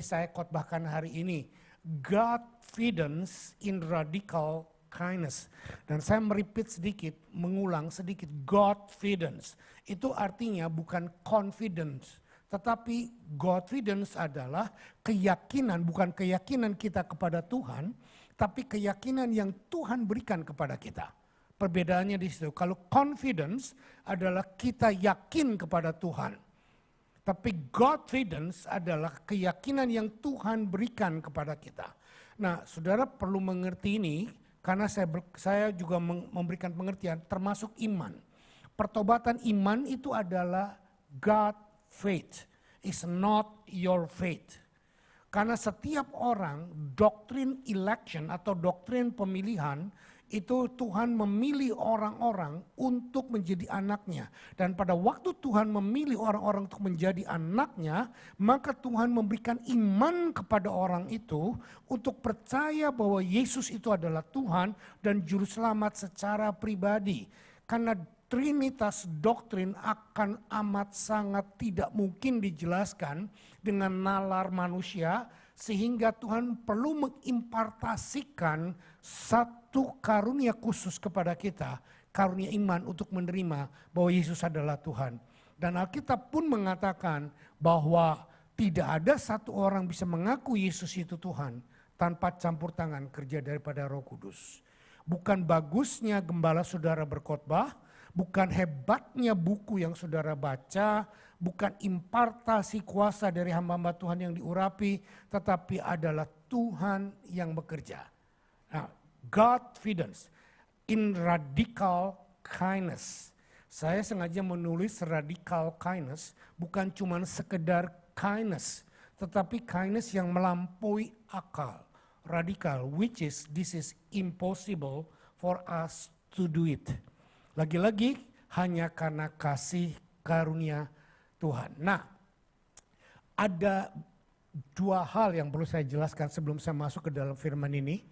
saya khotbahkan hari ini, Godfidence in Radical Kindness. Dan saya mengulang sedikit, Godfidence. Itu artinya bukan confidence, tetapi Godfidence adalah keyakinan, bukan keyakinan kita kepada Tuhan, tapi keyakinan yang Tuhan berikan kepada kita. Perbedaannya di situ. Kalau confidence adalah kita yakin kepada Tuhan. Tapi Godfidence adalah keyakinan yang Tuhan berikan kepada kita. Nah, saudara perlu mengerti ini karena saya juga memberikan pengertian termasuk iman. Pertobatan iman itu adalah God faith, is not your faith. Karena setiap orang doktrin election atau doktrin pemilihan itu Tuhan memilih orang-orang untuk menjadi anaknya. Dan pada waktu Tuhan memilih orang-orang untuk menjadi anaknya, maka Tuhan memberikan iman kepada orang itu untuk percaya bahwa Yesus itu adalah Tuhan dan Juru Selamat secara pribadi. Karena Trinitas doktrin akan amat sangat tidak mungkin dijelaskan dengan nalar manusia, sehingga Tuhan perlu mengimpartasikan satu karunia khusus kepada kita, karunia iman untuk menerima bahwa Yesus adalah Tuhan. Dan Alkitab pun mengatakan bahwa tidak ada satu orang bisa mengaku Yesus itu Tuhan tanpa campur tangan kerja daripada Roh Kudus. Bukan bagusnya gembala saudara berkhotbah, bukan hebatnya buku yang saudara baca, bukan impartasi kuasa dari hamba-hamba Tuhan yang diurapi, tetapi adalah Tuhan yang bekerja. Nah, Godfidence in radical kindness. Saya sengaja menulis radical kindness, bukan cuma sekedar kindness, tetapi kindness yang melampaui akal. Radikal, which is this is impossible for us to do it. Lagi-lagi hanya karena kasih karunia Tuhan. Nah, ada dua hal yang perlu saya jelaskan sebelum saya masuk ke dalam firman ini.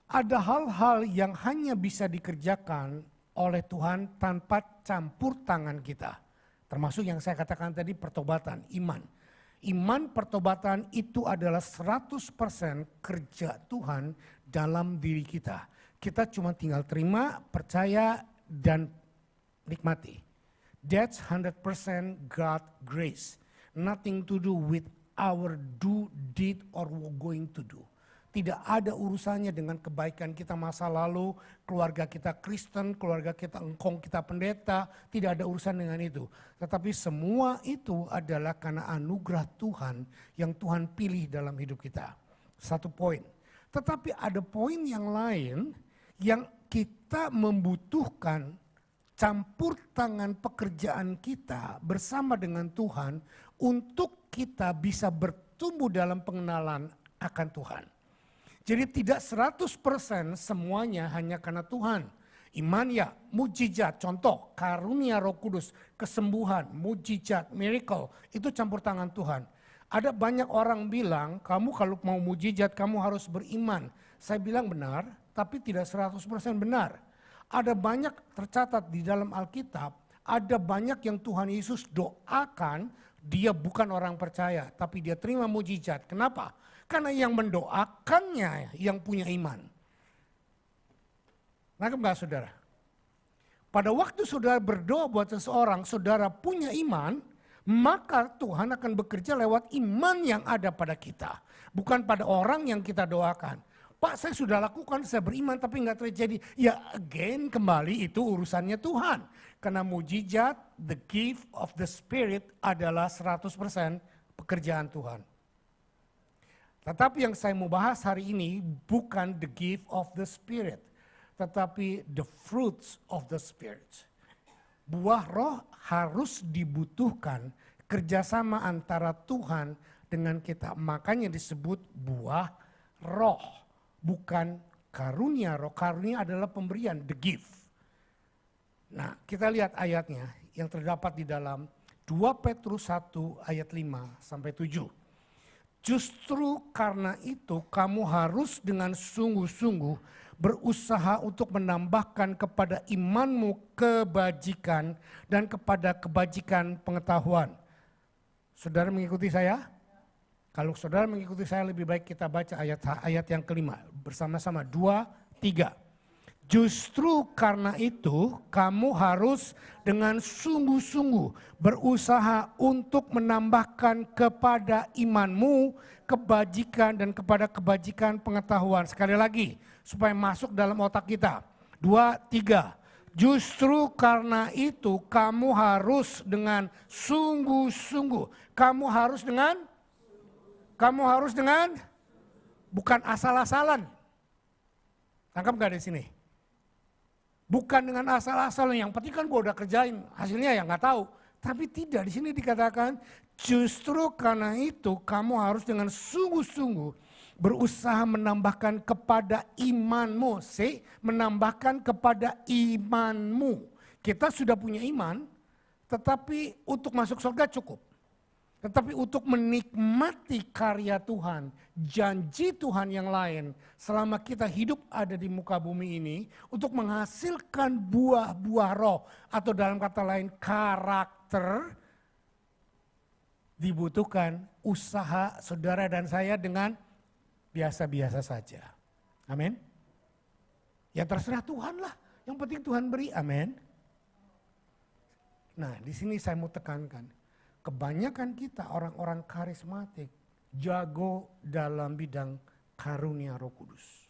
Ada hal-hal yang hanya bisa dikerjakan oleh Tuhan tanpa campur tangan kita. Termasuk yang saya katakan tadi pertobatan, iman. Iman pertobatan itu adalah 100% kerja Tuhan dalam diri kita. Kita cuma tinggal terima, percaya, dan nikmati. That's 100% God grace. Nothing to do with our do, did, or going to do. Tidak ada urusannya dengan kebaikan kita masa lalu, keluarga kita Kristen, keluarga kita engkong, kita pendeta. Tidak ada urusan dengan itu. Tetapi semua itu adalah karena anugerah Tuhan yang Tuhan pilih dalam hidup kita. Satu poin. Tetapi ada poin yang lain yang kita membutuhkan campur tangan pekerjaan kita bersama dengan Tuhan untuk kita bisa bertumbuh dalam pengenalan akan Tuhan. Jadi tidak 100% semuanya hanya karena Tuhan. Iman ya, mujizat, contoh karunia Roh Kudus, kesembuhan, mujizat, miracle, itu campur tangan Tuhan. Ada banyak orang bilang, kamu kalau mau mujizat kamu harus beriman. Saya bilang benar, tapi tidak 100% benar. Ada banyak tercatat di dalam Alkitab, ada banyak yang Tuhan Yesus doakan, dia bukan orang percaya, tapi dia terima mujizat. Kenapa? Karena yang mendoakannya yang punya iman. Nangkep gak saudara? Pada waktu saudara berdoa buat seseorang, saudara punya iman, maka Tuhan akan bekerja lewat iman yang ada pada kita. Bukan pada orang yang kita doakan. Pak, saya sudah lakukan, saya beriman tapi nggak terjadi. Ya again, kembali itu urusannya Tuhan. Karena mujizat, the gift of the Spirit adalah 100% pekerjaan Tuhan. Tetapi yang saya mau bahas hari ini bukan the gift of the Spirit. Tetapi the fruits of the Spirit. Buah roh harus dibutuhkan kerjasama antara Tuhan dengan kita. Makanya disebut buah roh. Bukan karunia roh. Karunia adalah pemberian, the gift. Nah, kita lihat ayatnya yang terdapat di dalam 2 Petrus 1 ayat 5 sampai 7. Justru karena itu kamu harus dengan sungguh-sungguh berusaha untuk menambahkan kepada imanmu kebajikan dan kepada kebajikan pengetahuan. Saudara mengikuti saya? Kalau saudara mengikuti saya lebih baik kita baca ayat yang kelima bersama-sama. 2, 3. Justru karena itu kamu harus dengan sungguh-sungguh berusaha untuk menambahkan kepada imanmu kebajikan dan kepada kebajikan pengetahuan. Sekali lagi supaya masuk dalam otak kita. 2, 3. Justru karena itu kamu harus dengan sungguh-sungguh. Kamu harus dengan bukan asal-asalan. Tangkap gak di sini? Bukan dengan asal-asalan, yang penting kan gue udah kerjain, hasilnya ya nggak tahu. Tapi tidak, di sini dikatakan justru karena itu kamu harus dengan sungguh-sungguh berusaha menambahkan kepada imanmu. Menambahkan kepada imanmu. Kita sudah punya iman, tetapi untuk masuk surga cukup. Tetapi untuk menikmati karya Tuhan, janji Tuhan yang lain, selama kita hidup ada di muka bumi ini, untuk menghasilkan buah-buah roh, atau dalam kata lain karakter, dibutuhkan usaha saudara dan saya dengan biasa-biasa saja. Amin. Ya terserah Tuhan lah, yang penting Tuhan beri, amin. Nah di sini saya mau tekankan. Kebanyakan kita orang-orang karismatik jago dalam bidang karunia Roh Kudus.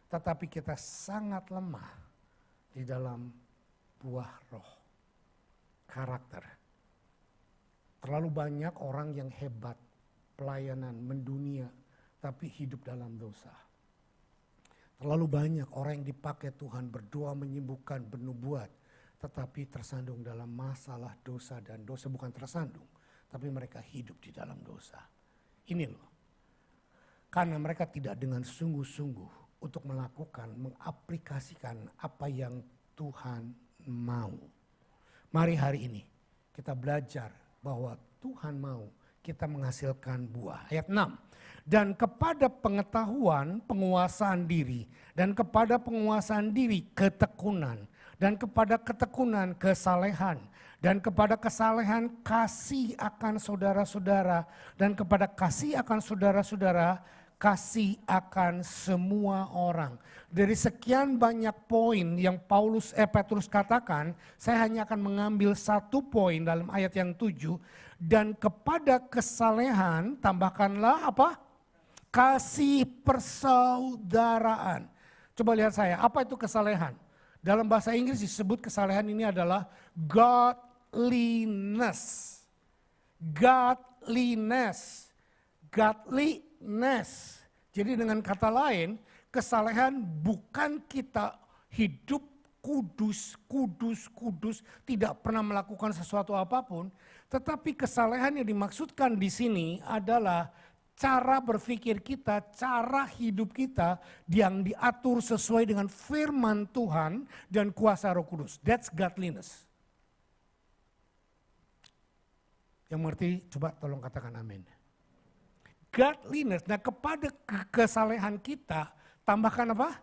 Tetapi kita sangat lemah di dalam buah roh, karakter. Terlalu banyak orang yang hebat, pelayanan, mendunia, tapi hidup dalam dosa. Terlalu banyak orang yang dipakai Tuhan berdoa menyembuhkan, bernubuat, tetapi tersandung dalam masalah dosa, dan dosa bukan tersandung, tapi mereka hidup di dalam dosa. Ini loh, karena mereka tidak dengan sungguh-sungguh untuk melakukan, mengaplikasikan apa yang Tuhan mau. Mari hari ini kita belajar bahwa Tuhan mau kita menghasilkan buah. Ayat 6. Dan kepada pengetahuan penguasaan diri, dan kepada penguasaan diri ketekunan, dan kepada ketekunan kesalehan, dan kepada kesalehan kasih akan saudara-saudara, dan kepada kasih akan saudara-saudara, kasih akan semua orang. Dari sekian banyak poin yang Petrus katakan, saya hanya akan mengambil satu poin dalam ayat yang 7, dan kepada kesalehan tambahkanlah apa? Kasih persaudaraan. Coba lihat saya, apa itu kesalehan? Dalam bahasa Inggris disebut kesalehan ini adalah godliness. Godliness. Godliness. Jadi dengan kata lain, kesalehan bukan kita hidup kudus, tidak pernah melakukan sesuatu apapun. Tetapi kesalehan yang dimaksudkan di sini adalah cara berpikir kita, cara hidup kita yang diatur sesuai dengan firman Tuhan dan kuasa Roh Kudus. That's godliness. Yang mengerti coba tolong katakan amin. Godliness, nah kepada kesalehan kita tambahkan apa?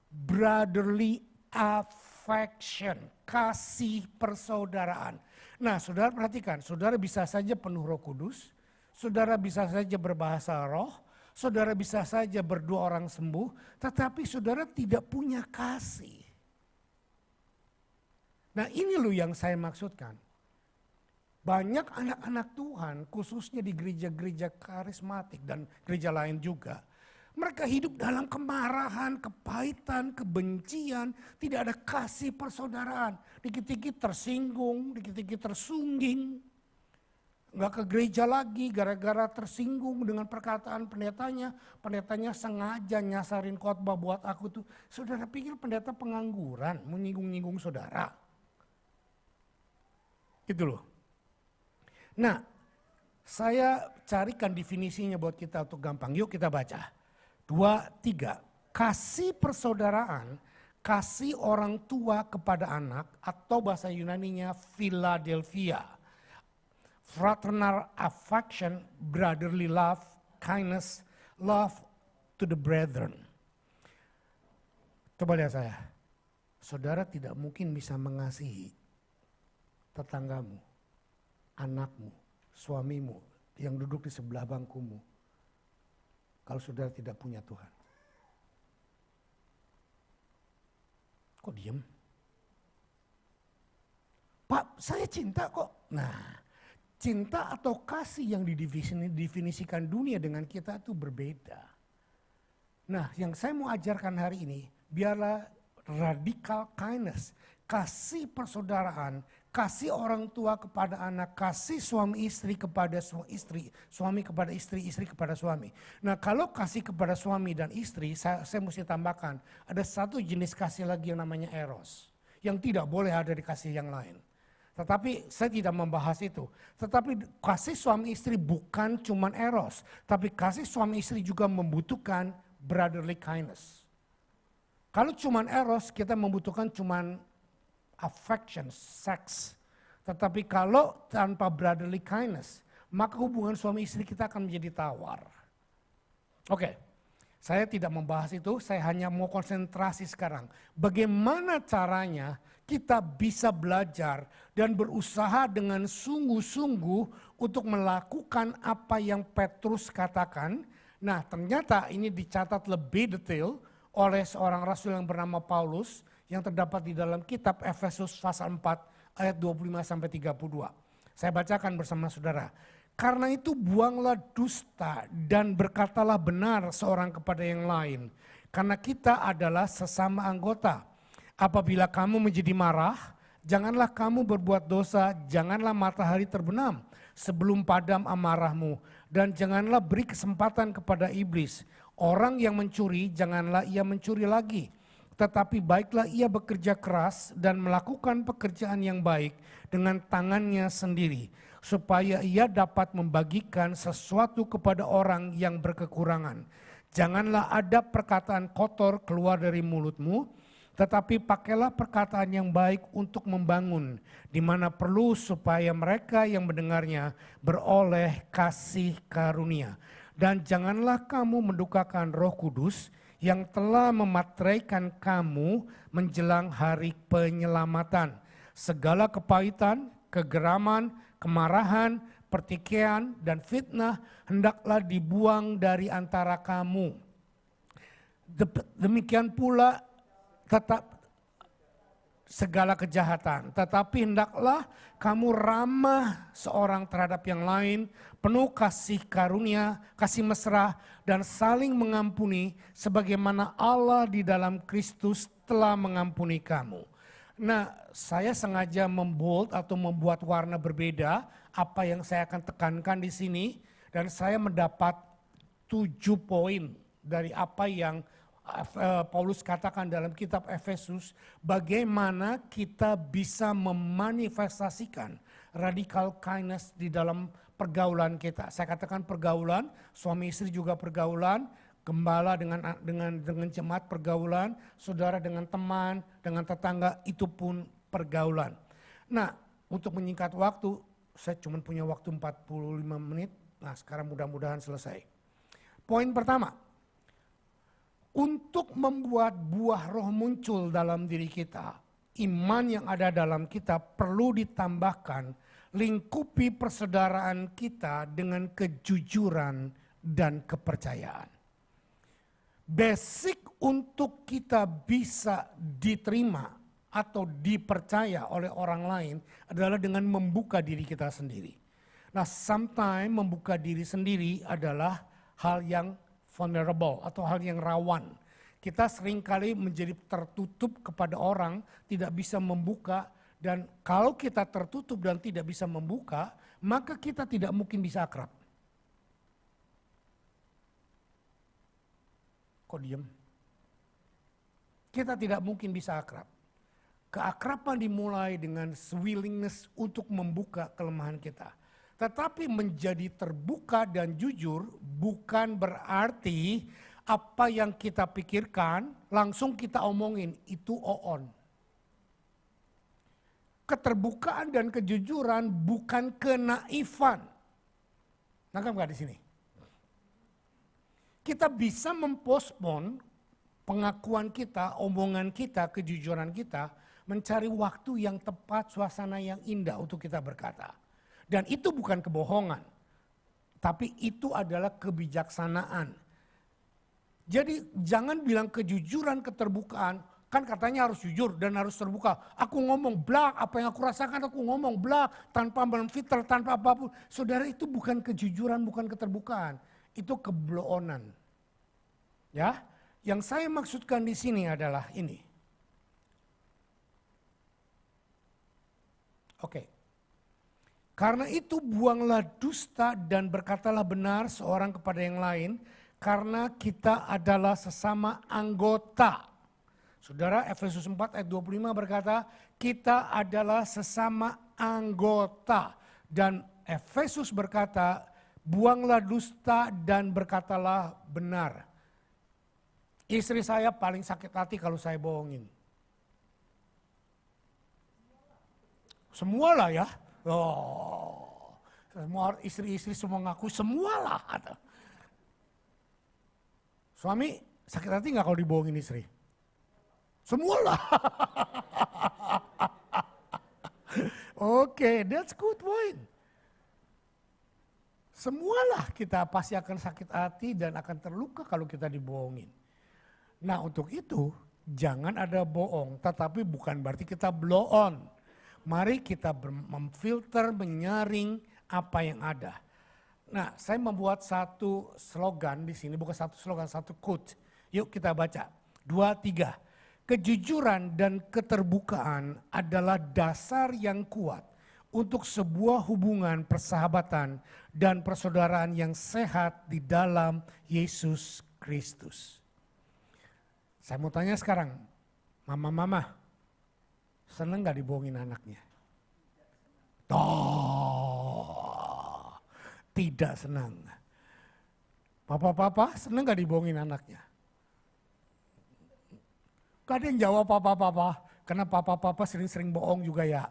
Brotherly affection, kasih persaudaraan. Nah saudara perhatikan, saudara bisa saja penuh Roh Kudus, saudara bisa saja berbahasa roh, saudara bisa saja berdoa orang sembuh, tetapi saudara tidak punya kasih. Nah ini loh yang saya maksudkan. Banyak anak-anak Tuhan, khususnya di gereja-gereja karismatik dan gereja lain juga, mereka hidup dalam kemarahan, kepahitan, kebencian, tidak ada kasih persaudaraan. Dikit-dikit tersinggung, dikit-dikit tersungging. Nggak ke gereja lagi gara-gara tersinggung dengan perkataan pendetanya. Pendetanya sengaja nyasarin khotbah buat aku tuh. Saudara pikir pendeta pengangguran, menyinggung-nyinggung saudara. Gitu loh. Nah, saya carikan definisinya buat kita untuk gampang. Yuk kita baca. 2, 3. Kasih persaudaraan, kasih orang tua kepada anak, atau bahasa Yunaninya Philadelphia. Fraternal affection, brotherly love, kindness, love to the brethren. Coba lihat saya. Saudara tidak mungkin bisa mengasihi tetanggamu, anakmu, suamimu yang duduk di sebelah bangkumu kalau saudara tidak punya Tuhan? Kok diem? Pak, saya cinta kok. Nah, cinta atau kasih yang didefinisikan dunia dengan kita itu berbeda. Nah, yang saya mau ajarkan hari ini, biarlah radical kindness, kasih persaudaraan, kasih orang tua kepada anak, kasih suami istri kepada istri, suami kepada istri, istri kepada suami. Nah, kalau kasih kepada suami dan istri, saya mesti tambahkan, ada satu jenis kasih lagi yang namanya eros, yang tidak boleh ada di kasih yang lain. Tetapi saya tidak membahas itu. Tetapi kasih suami istri bukan cuman eros. Tapi kasih suami istri juga membutuhkan brotherly kindness. Kalau cuman eros kita membutuhkan cuman affection, seks. Tetapi kalau tanpa brotherly kindness, maka hubungan suami istri kita akan menjadi tawar. Oke. Saya tidak membahas itu, saya hanya mau konsentrasi sekarang. Bagaimana caranya kita bisa belajar dan berusaha dengan sungguh-sungguh untuk melakukan apa yang Petrus katakan. Nah, ternyata ini dicatat lebih detail oleh seorang rasul yang bernama Paulus yang terdapat di dalam kitab Efesus pasal 4 ayat 25 sampai 32. Saya bacakan bersama saudara. Karena itu buanglah dusta dan berkatalah benar seorang kepada yang lain. Karena kita adalah sesama anggota. Apabila kamu menjadi marah, janganlah kamu berbuat dosa, janganlah matahari terbenam sebelum padam amarahmu. Dan janganlah beri kesempatan kepada iblis. Orang yang mencuri, janganlah ia mencuri lagi. Tetapi baiklah ia bekerja keras dan melakukan pekerjaan yang baik dengan tangannya sendiri. Supaya ia dapat membagikan sesuatu kepada orang yang berkekurangan. Janganlah ada perkataan kotor keluar dari mulutmu, tetapi pakailah perkataan yang baik untuk membangun, di mana perlu supaya mereka yang mendengarnya beroleh kasih karunia. Dan janganlah kamu mendukakan Roh Kudus yang telah memateraikan kamu menjelang hari penyelamatan. Segala kepahitan, kegeraman, kemarahan, pertikaian, dan fitnah hendaklah dibuang dari antara kamu. Demikian pula tetap segala kejahatan. Tetapi hendaklah kamu ramah seorang terhadap yang lain, penuh kasih karunia, kasih mesra, dan saling mengampuni sebagaimana Allah di dalam Kristus telah mengampuni kamu. Nah, saya sengaja membold atau membuat warna berbeda apa yang saya akan tekankan di sini, dan saya mendapat 7 poin dari apa yang Paulus katakan dalam kitab Efesus, bagaimana kita bisa memanifestasikan radical kindness di dalam pergaulan kita. Saya katakan pergaulan, suami istri juga pergaulan, gembala dengan jemaat pergaulan, saudara dengan teman, dengan tetangga, itu pun pergaulan. Nah, untuk menyingkat waktu, saya cuma punya waktu 45 menit. Nah, sekarang mudah-mudahan selesai. Poin pertama, untuk membuat buah roh muncul dalam diri kita, iman yang ada dalam kita perlu ditambahkan, lingkupi persaudaraan kita dengan kejujuran dan kepercayaan. Basic untuk kita bisa diterima atau dipercaya oleh orang lain adalah dengan membuka diri kita sendiri. Nah, sometimes membuka diri sendiri adalah hal yang vulnerable atau hal yang rawan. Kita seringkali menjadi tertutup kepada orang, tidak bisa membuka, dan kalau kita tertutup dan tidak bisa membuka, maka kita tidak mungkin bisa akrab. Kok diem? Kita tidak mungkin bisa akrab. Keakraban dimulai dengan willingness untuk membuka kelemahan kita. Tetapi menjadi terbuka dan jujur bukan berarti apa yang kita pikirkan langsung kita omongin, itu on. Keterbukaan dan kejujuran bukan kenaifan. Nangkap nggak di sini? Kita bisa mempospon pengakuan kita, omongan kita, kejujuran kita, mencari waktu yang tepat, suasana yang indah untuk kita berkata. Dan itu bukan kebohongan, tapi itu adalah kebijaksanaan. Jadi jangan bilang kejujuran, keterbukaan, kan katanya harus jujur dan harus terbuka. Aku ngomong blak, apa yang aku rasakan aku ngomong blak, tanpa memfilter, tanpa apapun. Saudara, itu bukan kejujuran, bukan keterbukaan. Itu kebloonan. Ya, yang saya maksudkan di sini adalah ini. Oke. Karena itu buanglah dusta dan berkatalah benar seorang kepada yang lain, karena kita adalah sesama anggota. Saudara, Efesus 4 ayat 25 berkata, kita adalah sesama anggota. Dan Efesus berkata, buanglah dusta dan berkatalah benar. Istri saya paling sakit hati kalau saya bohongin. Semualah ya. Oh, semua istri-istri semua ngaku semualah. Suami sakit hati nggak kalau dibohongin istri? Semualah. Oke, that's good point. Semualah kita pasti akan sakit hati dan akan terluka kalau kita dibohongin. Nah, untuk itu jangan ada bohong, tetapi bukan berarti kita blow on. Mari kita memfilter, menyaring apa yang ada. Nah, saya membuat satu slogan di sini, bukan satu slogan, satu quote. Yuk kita baca. 2, 3. Kejujuran dan keterbukaan adalah dasar yang kuat untuk sebuah hubungan persahabatan dan persaudaraan yang sehat di dalam Yesus Kristus. Saya mau tanya sekarang, mama-mama, seneng gak dibohongin anaknya? Oh, tidak senang. Papa-papa seneng gak dibohongin anaknya? Gak ada yang jawab papa-papa, karena papa-papa sering-sering bohong juga ya.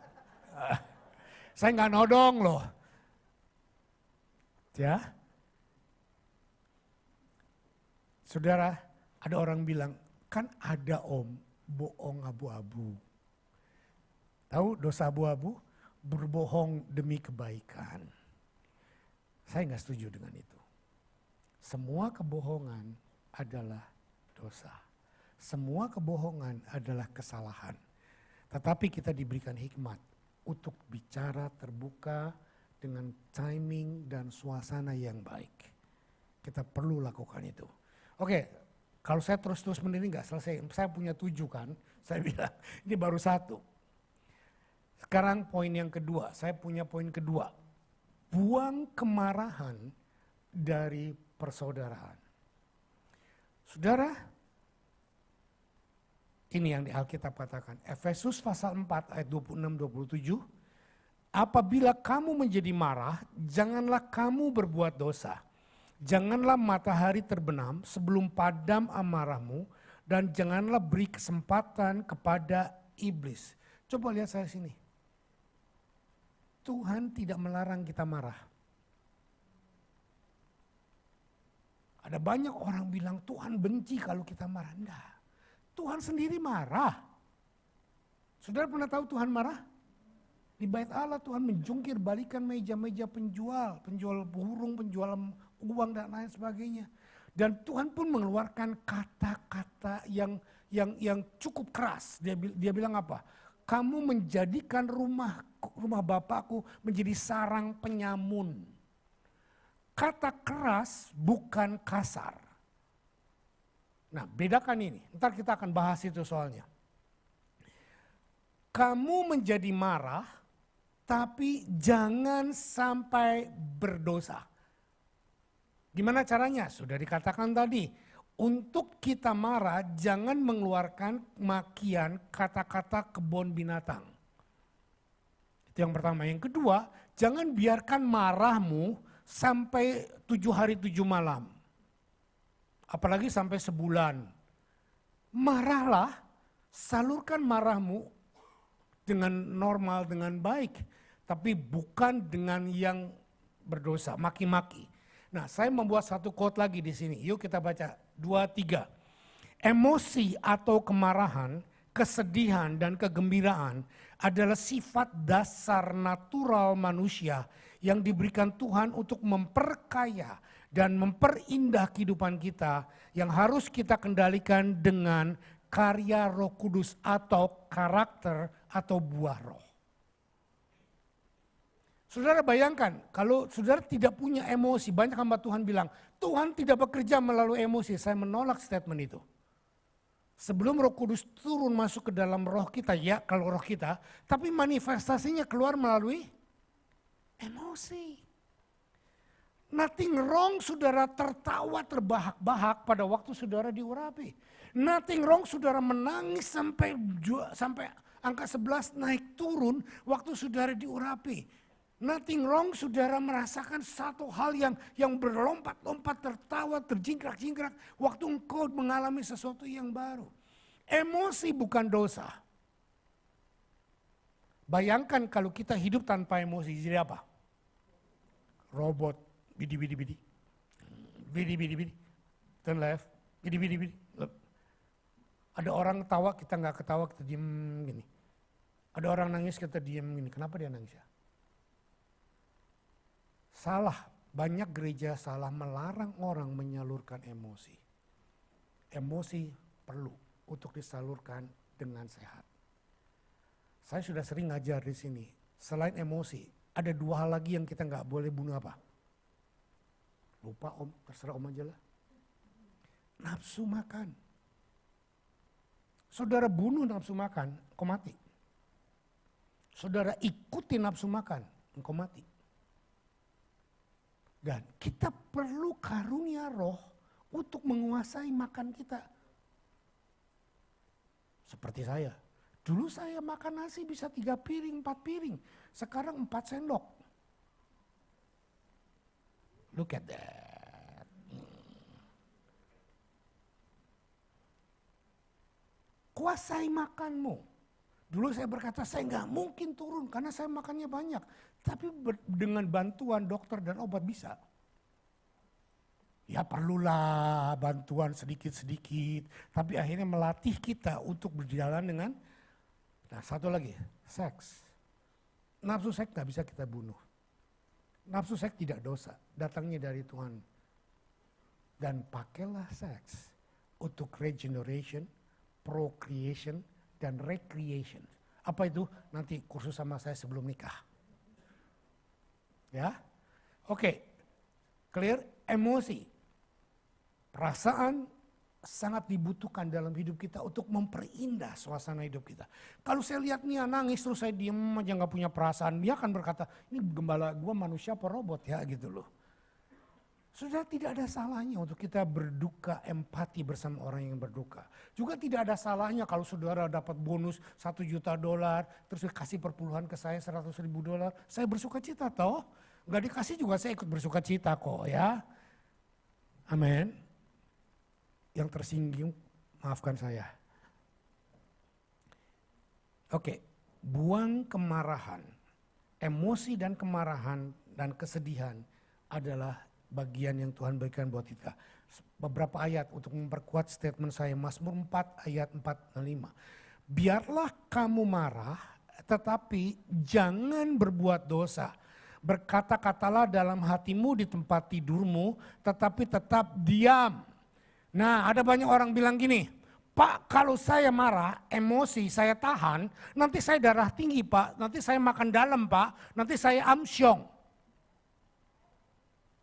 Saya gak nodong loh. Ya. Saudara, ada orang bilang, kan ada om bohong abu-abu. Tahu dosa abu-abu? Berbohong demi kebaikan. Saya nggak setuju dengan itu. Semua kebohongan adalah dosa. Semua kebohongan adalah kesalahan. Tetapi kita diberikan hikmat untuk bicara terbuka dengan timing dan suasana yang baik. Kita perlu lakukan itu. Oke. Kalau saya terus-terus mendiri nggak selesai, saya punya 7 kan, saya bilang ini baru 1. Sekarang poin yang kedua, saya punya poin kedua. Buang kemarahan dari persaudaraan. Saudara, ini yang di Alkitab katakan, Efesus pasal 4 ayat 26-27, apabila kamu menjadi marah, janganlah kamu berbuat dosa. Janganlah matahari terbenam sebelum padam amarahmu dan janganlah beri kesempatan kepada iblis. Coba lihat saya sini. Tuhan tidak melarang kita marah. Ada banyak orang bilang Tuhan benci kalau kita marah. Enggak. Tuhan sendiri marah. Saudara pernah tahu Tuhan marah? Di bait Allah Tuhan menjungkir balikan meja-meja penjual burung, penjual uang dan lain sebagainya. Dan Tuhan pun mengeluarkan kata-kata yang cukup keras. Dia bilang apa? Kamu menjadikan rumah Bapakku menjadi sarang penyamun. Kata keras bukan kasar. Nah, bedakan ini. Ntar kita akan bahas itu soalnya. Kamu menjadi marah, tapi jangan sampai berdosa. Gimana caranya? Sudah dikatakan tadi. Untuk kita marah, jangan mengeluarkan makian kata-kata kebun binatang. Itu yang pertama. Yang kedua, jangan biarkan marahmu sampai 7 hari 7 malam. Apalagi sampai sebulan. Marahlah, salurkan marahmu dengan normal, dengan baik. Tapi bukan dengan yang berdosa, maki-maki. Nah, saya membuat satu quote lagi di sini. Yuk kita baca 2, 3. Emosi atau kemarahan, kesedihan dan kegembiraan adalah sifat dasar natural manusia yang diberikan Tuhan untuk memperkaya dan memperindah kehidupan kita yang harus kita kendalikan dengan karya Roh Kudus atau karakter atau buah roh. Saudara bayangkan kalau saudara tidak punya emosi, banyak hamba Tuhan bilang, Tuhan tidak bekerja melalui emosi. Saya menolak statement itu. Sebelum Roh Kudus turun masuk ke dalam roh kita, ya kalau roh kita, tapi manifestasinya keluar melalui emosi. Nothing wrong saudara tertawa terbahak-bahak pada waktu saudara diurapi. Nothing wrong saudara menangis sampai angka 11 naik turun waktu saudara diurapi. Nothing wrong saudara merasakan satu hal yang berlompat-lompat, tertawa, terjingkrak-jingkrak waktu engkau mengalami sesuatu yang baru. Emosi bukan dosa. Bayangkan kalau kita hidup tanpa emosi, jadi apa? Robot, bidi. Bidi. Turn left, bidi. Ada orang ketawa, kita nggak ketawa, kita diem gini. Ada orang nangis, kita diem gini. Kenapa dia nangis ya? Salah, banyak gereja salah melarang orang menyalurkan emosi. Emosi perlu untuk disalurkan dengan sehat. Saya sudah sering ngajar di sini, selain emosi, ada dua hal lagi yang kita nggak boleh bunuh apa? Lupa om, terserah om aja lah. Nafsu makan. Saudara bunuh nafsu makan, engkau mati. Saudara ikuti nafsu makan, engkau mati. Dan kita perlu karunia roh untuk menguasai makan kita. Seperti saya. Dulu saya makan nasi bisa 3 piring, 4 piring. Sekarang 4 sendok. Look at that. Kuasai makanmu. Dulu saya berkata saya nggak mungkin turun karena saya makannya banyak. Tapi dengan bantuan dokter dan obat bisa. Ya perlulah bantuan sedikit-sedikit. Tapi akhirnya melatih kita untuk berjalan dengan, nah satu lagi, seks. Nafsu seks gak bisa kita bunuh. Nafsu seks tidak dosa, datangnya dari Tuhan. Dan pakailah seks untuk regeneration, procreation, dan recreation. Apa itu? Nanti kursus sama saya sebelum nikah. Ya, oke, clear. Emosi, perasaan sangat dibutuhkan dalam hidup kita untuk memperindah suasana hidup kita. Kalau saya lihat Nia nangis terus saya diem aja nggak punya perasaan, dia akan berkata ini gembala gua manusia apa robot ya gitu loh. Sudah tidak ada salahnya untuk kita berduka empati bersama orang yang berduka. Juga tidak ada salahnya kalau saudara dapat bonus $1 juta, terus kasih perpuluhan ke saya $100.000, saya bersuka cita toh. Gak dikasih juga saya ikut bersuka cita kok ya. Amin. Yang tersinggung maafkan saya. Oke, buang kemarahan. Emosi dan kemarahan dan kesedihan adalah bagian yang Tuhan berikan buat kita. Beberapa ayat untuk memperkuat statement saya, Mazmur 4 ayat 4 dan 5. Biarlah kamu marah tetapi jangan berbuat dosa. Berkata-katalah dalam hatimu di tempat tidurmu tetapi tetap diam. Nah ada banyak orang bilang gini, Pak kalau saya marah, emosi saya tahan, nanti saya darah tinggi Pak, nanti saya makan dalam Pak, nanti saya amsyong.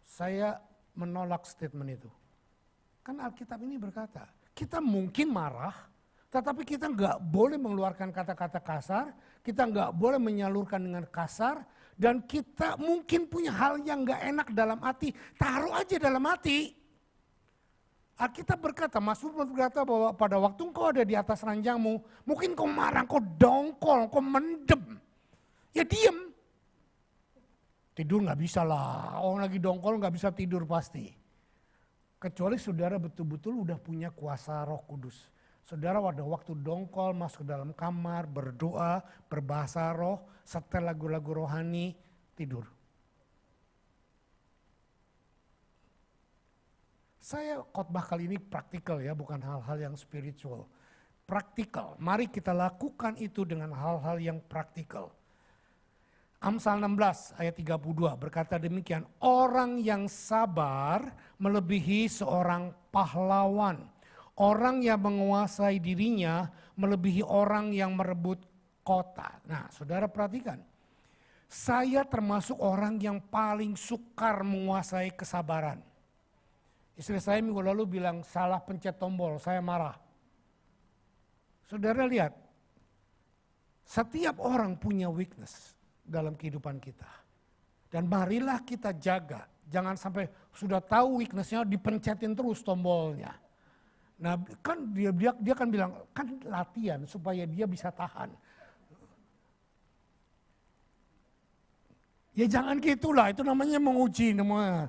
Saya menolak statement itu. Kan Alkitab ini berkata, kita mungkin marah, tetapi kita nggak boleh mengeluarkan kata-kata kasar, kita nggak boleh menyalurkan dengan kasar, dan kita mungkin punya hal yang nggak enak dalam hati, taruh aja dalam hati. Alkitab berkata, Mazmur berkata bahwa pada waktu engkau ada di atas ranjangmu, mungkin kau marah, kau dongkol, kau mendem, ya diem. Tidur nggak bisa lah, orang lagi dongkol nggak bisa tidur pasti. Kecuali saudara betul-betul udah punya kuasa Roh Kudus. Saudara pada waktu dongkol masuk ke dalam kamar, berdoa, berbahasa roh, setel lagu-lagu rohani, tidur. Saya khotbah kali ini praktikal ya, bukan hal-hal yang spiritual. Praktikal, mari kita lakukan itu dengan hal-hal yang praktikal. Amsal 16 ayat 32 berkata demikian, orang yang sabar melebihi seorang pahlawan. Orang yang menguasai dirinya melebihi orang yang merebut kota. Nah, saudara perhatikan, saya termasuk orang yang paling sukar menguasai kesabaran. Istri saya minggu lalu bilang salah pencet tombol, saya marah. Saudara lihat, setiap orang punya weakness dalam kehidupan kita. Dan marilah kita jaga, jangan sampai sudah tahu weaknessnya dipencetin terus tombolnya. Nah kan dia kan bilang, kan latihan supaya dia bisa tahan. Ya jangan gitulah, itu namanya menguji namanya.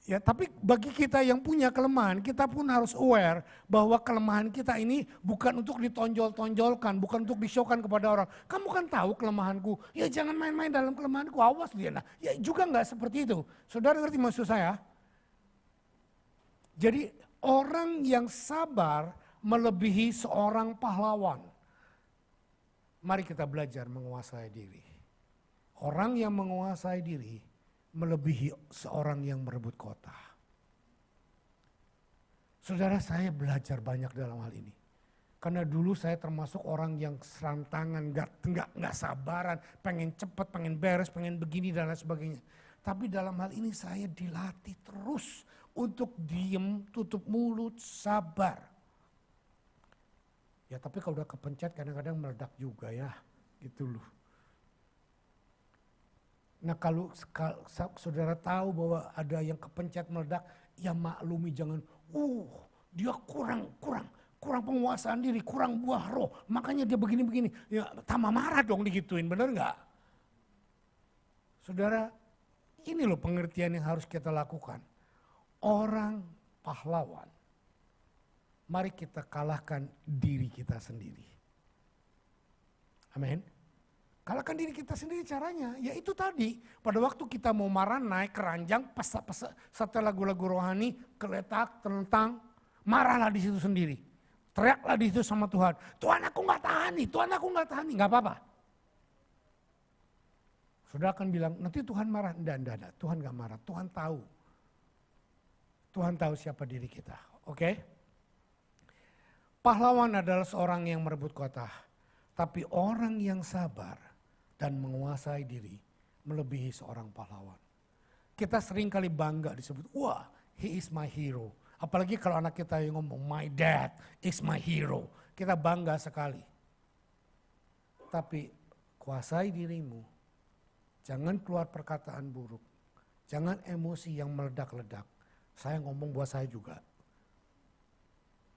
Ya, tapi bagi kita yang punya kelemahan, kita pun harus aware bahwa kelemahan kita ini bukan untuk ditonjol-tonjolkan, bukan untuk di-show-kan kepada orang. Kamu kan tahu kelemahanku, ya jangan main-main dalam kelemahanku, awas dia. Nah, ya juga enggak seperti itu. Saudara ngerti maksud saya? Jadi orang yang sabar melebihi seorang pahlawan. Mari kita belajar menguasai diri. Orang yang menguasai diri melebihi seorang yang merebut kota. Saudara, saya belajar banyak dalam hal ini. Karena dulu saya termasuk orang yang serantangan, nggak sabaran, pengen cepat, pengen beres, pengen begini dan lain sebagainya. Tapi dalam hal ini saya dilatih terus untuk diem, tutup mulut, sabar. Ya tapi kalau udah kepencet kadang-kadang meledak juga ya, gitu loh. Nah kalau saudara tahu bahwa ada yang kepencet meledak, ya maklumi jangan, dia kurang penguasaan diri, kurang buah roh, makanya dia begini-begini. Ya tambah marah dong digituin, bener nggak? Saudara, ini loh pengertian yang harus kita lakukan. Orang pahlawan, mari kita kalahkan diri kita sendiri. Amin. Kalahkan diri kita sendiri caranya, ya itu tadi. Pada waktu kita mau marah naik keranjang, setelah lagu-lagu rohani, keletak, tentang, marahlah di situ sendiri. Teriaklah di situ sama Tuhan. Tuhan aku gak tahan nih, Tuhan aku gak tahan nih, gak apa-apa. Saudara akan bilang, nanti Tuhan marah. Enggak, Tuhan gak marah, Tuhan tahu. Tuhan tahu siapa diri kita, oke? Pahlawan adalah seorang yang merebut kota. Tapi orang yang sabar dan menguasai diri melebihi seorang pahlawan. Kita sering kali bangga disebut, wah he is my hero. Apalagi kalau anak kita yang ngomong, my dad is my hero. Kita bangga sekali. Tapi kuasai dirimu. Jangan keluar perkataan buruk. Jangan emosi yang meledak-ledak. Saya ngomong buat saya juga.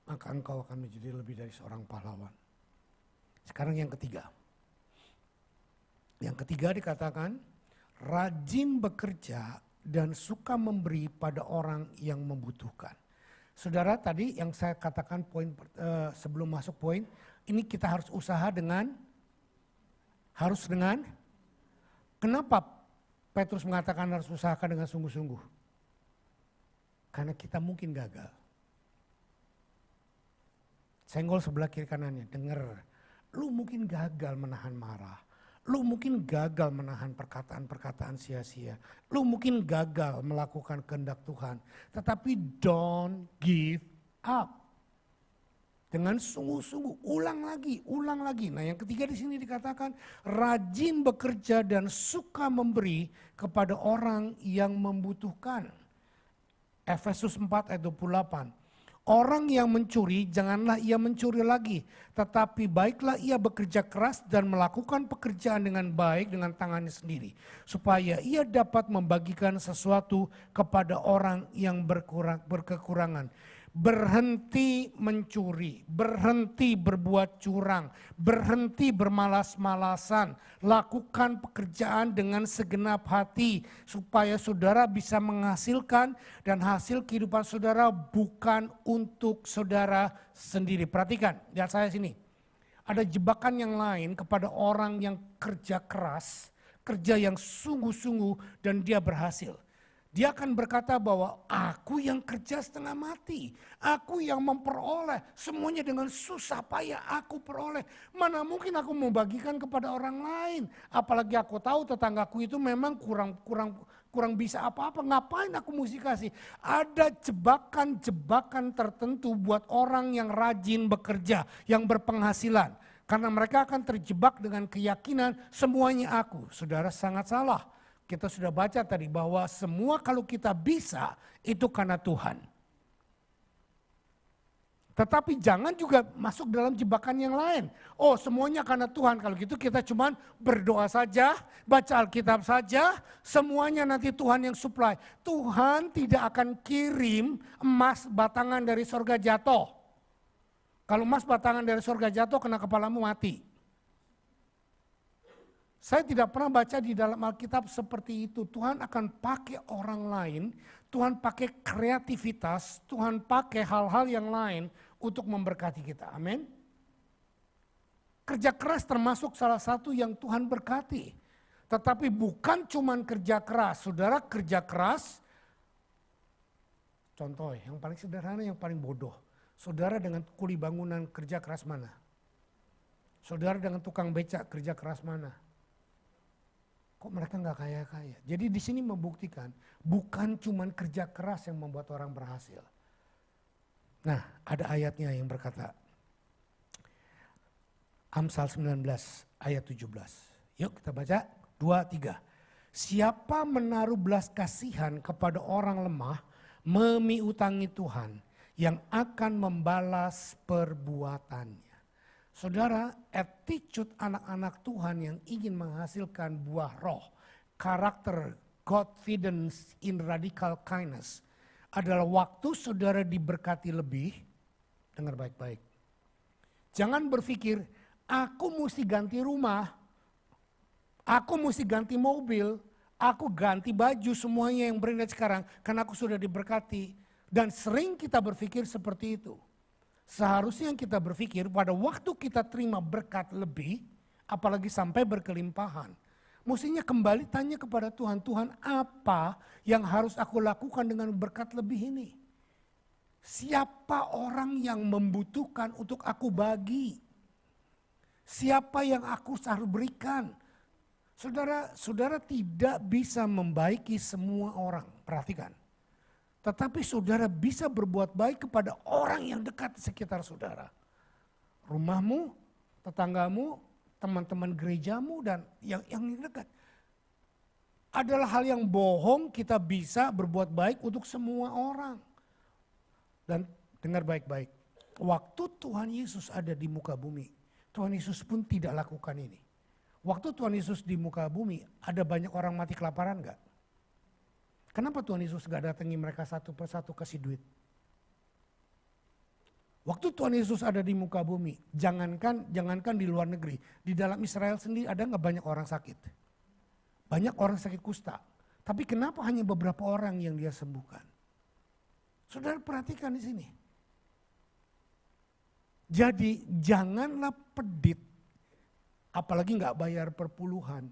Maka engkau akan menjadi lebih dari seorang pahlawan. Sekarang yang ketiga. Yang ketiga dikatakan, rajin bekerja dan suka memberi pada orang yang membutuhkan. Saudara, tadi yang saya katakan poin sebelum masuk poin, ini kita harus usaha dengan, kenapa Petrus mengatakan harus usahakan dengan sungguh-sungguh? Karena kita mungkin gagal. Senggol sebelah kiri kanannya, dengar. Lu mungkin gagal menahan marah. Lu mungkin gagal menahan perkataan-perkataan sia-sia. Lu mungkin gagal melakukan kehendak Tuhan. Tetapi don't give up. Dengan sungguh-sungguh, ulang lagi. Nah yang ketiga di sini dikatakan, rajin bekerja dan suka memberi kepada orang yang membutuhkan. Efesus 4 ayat 28. Orang yang mencuri, janganlah ia mencuri lagi. Tetapi baiklah ia bekerja keras dan melakukan pekerjaan dengan baik dengan tangannya sendiri. Supaya ia dapat membagikan sesuatu kepada orang yang berkekurangan. Berhenti mencuri, berhenti berbuat curang, berhenti bermalas-malasan. Lakukan pekerjaan dengan segenap hati supaya saudara bisa menghasilkan dan hasil kehidupan saudara bukan untuk saudara sendiri. Perhatikan, lihat saya sini. Ada jebakan yang lain kepada orang yang kerja keras, kerja yang sungguh-sungguh dan dia berhasil. Dia akan berkata bahwa aku yang kerja setengah mati. Aku yang memperoleh semuanya dengan susah payah aku peroleh. Mana mungkin aku membagikan kepada orang lain. Apalagi aku tahu tetanggaku itu memang kurang bisa apa-apa. Ngapain aku mesti kasih? Ada jebakan-jebakan tertentu buat orang yang rajin bekerja, yang berpenghasilan. Karena mereka akan terjebak dengan keyakinan semuanya aku. Saudara, sangat salah. Kita sudah baca tadi bahwa semua kalau kita bisa itu karena Tuhan. Tetapi jangan juga masuk dalam jebakan yang lain. Oh, semuanya karena Tuhan. Kalau gitu kita cuman berdoa saja, baca Alkitab saja, semuanya nanti Tuhan yang supply. Tuhan tidak akan kirim emas batangan dari sorga jatuh. Kalau emas batangan dari sorga jatuh kena kepalamu mati. Saya tidak pernah baca di dalam Alkitab seperti itu. Tuhan akan pakai orang lain, Tuhan pakai kreativitas, Tuhan pakai hal-hal yang lain untuk memberkati kita. Amin. Kerja keras termasuk salah satu yang Tuhan berkati. Tetapi bukan cuman kerja keras. Saudara, kerja keras, contoh yang paling sederhana, yang paling bodoh. Saudara dengan kuli bangunan kerja keras mana? Saudara dengan tukang becak kerja keras mana? Kok mereka nggak kaya-kaya? Jadi di sini membuktikan bukan cuman kerja keras yang membuat orang berhasil. Nah, ada ayatnya yang berkata, Amsal 19 ayat 17. Yuk kita baca, 2, 3. Siapa menaruh belas kasihan kepada orang lemah, memiutangi Tuhan yang akan membalas perbuatannya. Saudara, attitude anak-anak Tuhan yang ingin menghasilkan buah roh, karakter, confidence in radical kindness, adalah waktu saudara diberkati lebih, dengar baik-baik. Jangan berpikir, aku mesti ganti rumah, aku mesti ganti mobil, aku ganti baju semuanya yang branded sekarang, karena aku sudah diberkati. Dan sering kita berpikir seperti itu. Seharusnya yang kita berpikir pada waktu kita terima berkat lebih, apalagi sampai berkelimpahan. Mestinya kembali tanya kepada Tuhan, Tuhan apa yang harus aku lakukan dengan berkat lebih ini? Siapa orang yang membutuhkan untuk aku bagi? Siapa yang aku harus berikan? Saudara tidak bisa membaiki semua orang, perhatikan. Tetapi saudara bisa berbuat baik kepada orang yang dekat di sekitar saudara. Rumahmu, tetanggamu, teman-teman gerejamu dan yang dekat. Adalah hal yang bohong kita bisa berbuat baik untuk semua orang. Dan dengar baik-baik, waktu Tuhan Yesus ada di muka bumi, Tuhan Yesus pun tidak lakukan ini. Waktu Tuhan Yesus di muka bumi, ada banyak orang mati kelaparan enggak? Kenapa Tuhan Yesus gak datangi mereka satu persatu kasih duit? Waktu Tuhan Yesus ada di muka bumi, jangankan di luar negeri, di dalam Israel sendiri ada gak banyak orang sakit? Banyak orang sakit kusta. Tapi kenapa hanya beberapa orang yang dia sembuhkan? Saudara perhatikan di sini. Jadi janganlah pedit, apalagi gak bayar perpuluhan.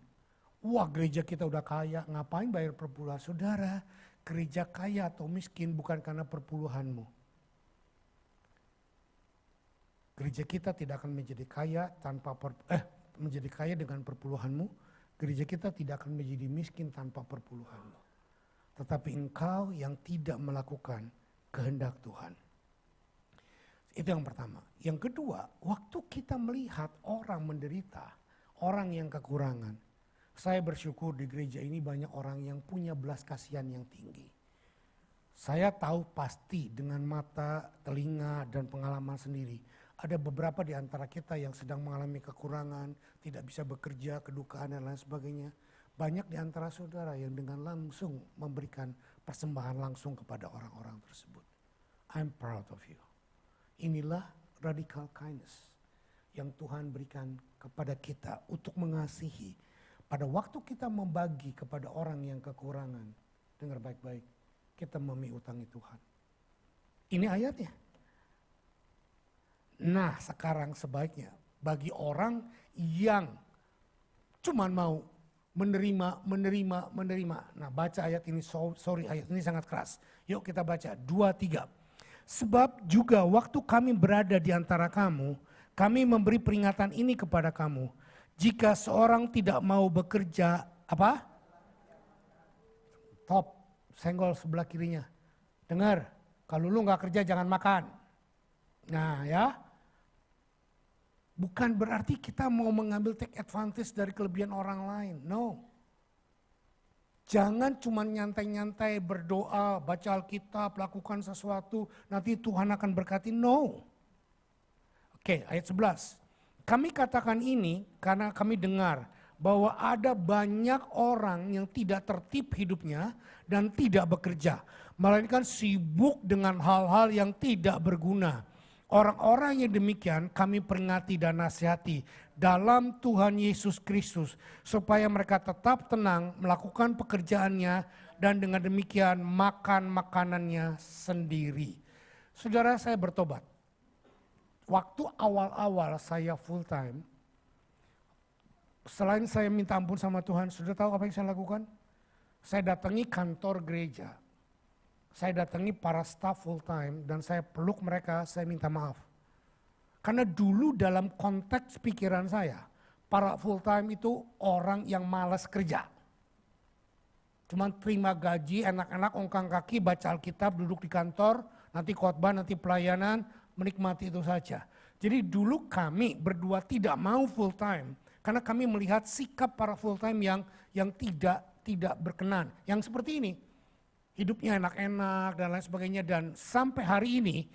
Wah, gereja kita udah kaya, ngapain bayar perpuluhan? Saudara, gereja kaya atau miskin bukan karena perpuluhanmu. Gereja kita tidak akan menjadi kaya menjadi kaya dengan perpuluhanmu. Gereja kita tidak akan menjadi miskin tanpa perpuluhanmu. Tetapi engkau yang tidak melakukan kehendak Tuhan. Itu yang pertama. Yang kedua, waktu kita melihat orang menderita, orang yang kekurangan, saya bersyukur di gereja ini banyak orang yang punya belas kasihan yang tinggi. Saya tahu pasti dengan mata, telinga, dan pengalaman sendiri. Ada beberapa di antara kita yang sedang mengalami kekurangan, tidak bisa bekerja, kedukaan, dan lain sebagainya. Banyak di antara saudara yang dengan langsung memberikan persembahan langsung kepada orang-orang tersebut. I'm proud of you. Inilah radical kindness yang Tuhan berikan kepada kita untuk mengasihi. Pada waktu kita membagi kepada orang yang kekurangan, dengar baik-baik, kita memiutangi Tuhan. Ini ayatnya. Nah, sekarang sebaiknya bagi orang yang cuman mau menerima. Nah baca ayat ini, sorry ayat ini sangat keras. Yuk kita baca, 2-3. Sebab juga waktu kami berada di antara kamu, kami memberi peringatan ini kepada kamu. Jika seorang tidak mau bekerja, apa? Top, senggol sebelah kirinya. Dengar, kalau lu gak kerja jangan makan. Nah ya, bukan berarti kita mau mengambil take advantage dari kelebihan orang lain. No. Jangan cuma nyantai-nyantai berdoa, baca Alkitab, lakukan sesuatu, nanti Tuhan akan berkati. No. Oke, ayat 11. Kami katakan ini karena kami dengar bahwa ada banyak orang yang tidak tertib hidupnya dan tidak bekerja. Melainkan sibuk dengan hal-hal yang tidak berguna. Orang-orang yang demikian kami peringati dan nasihati dalam Tuhan Yesus Kristus. Supaya mereka tetap tenang melakukan pekerjaannya dan dengan demikian makan makanannya sendiri. Saudara, saya bertobat. Waktu awal-awal saya full time, selain saya minta ampun sama Tuhan, sudah tahu apa yang saya lakukan? Saya datangi kantor gereja. Saya datangi para staff full time dan saya peluk mereka, saya minta maaf. Karena dulu dalam konteks pikiran saya, para full time itu orang yang malas kerja. Cuman terima gaji, enak-enak ongkang kaki, baca Alkitab, duduk di kantor, nanti khotbah, nanti pelayanan, menikmati itu saja. Jadi dulu kami berdua tidak mau full time. Karena kami melihat sikap para full time yang tidak berkenan. Yang seperti ini. Hidupnya enak-enak dan lain sebagainya, dan sampai hari ini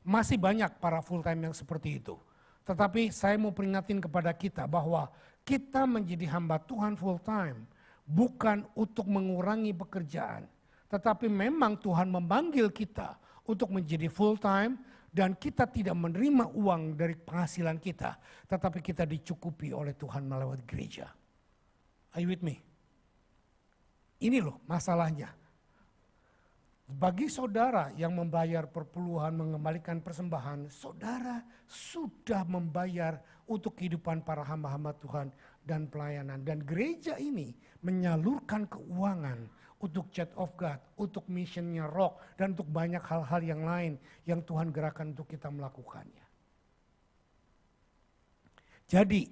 masih banyak para full time yang seperti itu. Tetapi saya mau peringatin kepada kita bahwa kita menjadi hamba Tuhan full time bukan untuk mengurangi pekerjaan, tetapi memang Tuhan memanggil kita untuk menjadi full time dan kita tidak menerima uang dari penghasilan kita, tetapi kita dicukupi oleh Tuhan melalui gereja. Are you with me? Ini loh masalahnya. Bagi saudara yang membayar perpuluhan, mengembalikan persembahan, saudara sudah membayar untuk kehidupan para hamba-hamba Tuhan dan pelayanan. Dan gereja ini menyalurkan keuangan untuk Church of God, untuk missionnya Rock, dan untuk banyak hal-hal yang lain yang Tuhan gerakan untuk kita melakukannya. Jadi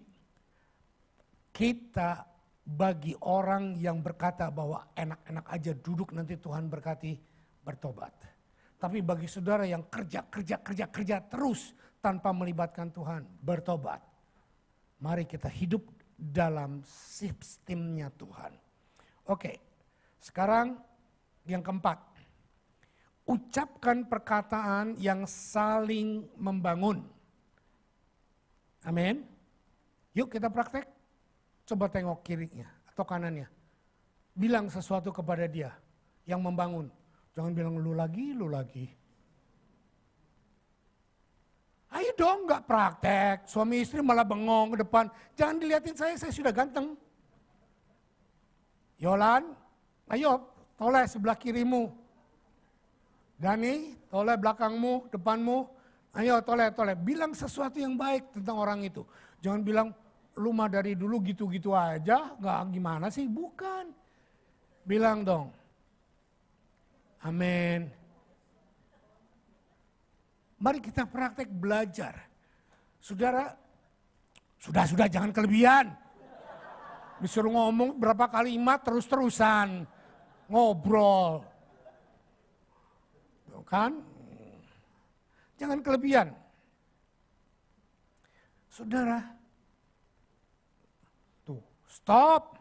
kita bagi orang yang berkata bahwa enak-enak aja duduk nanti Tuhan berkati, bertobat. Tapi bagi saudara yang kerja terus tanpa melibatkan Tuhan, bertobat. Mari kita hidup dalam sistemnya Tuhan. Oke, sekarang yang keempat. Ucapkan perkataan yang saling membangun. Amin. Yuk kita praktek. Coba tengok kirinya atau kanannya. Bilang sesuatu kepada dia yang membangun. Jangan bilang lu lagi. Ayo dong gak praktek, suami istri malah bengong ke depan. Jangan dilihatin saya sudah ganteng. Yolan, ayo toleh sebelah kirimu. Dani, toleh belakangmu, depanmu. Ayo toleh. Bilang sesuatu yang baik tentang orang itu. Jangan bilang lu mah dari dulu gitu-gitu aja, gak gimana sih, bukan. Bilang dong. Amin. Mari kita praktek belajar. Saudara, sudah jangan kelebihan. Disuruh ngomong berapa kalimat terus-terusan. Ngobrol. Kan? Jangan kelebihan. Saudara, tuh, stop.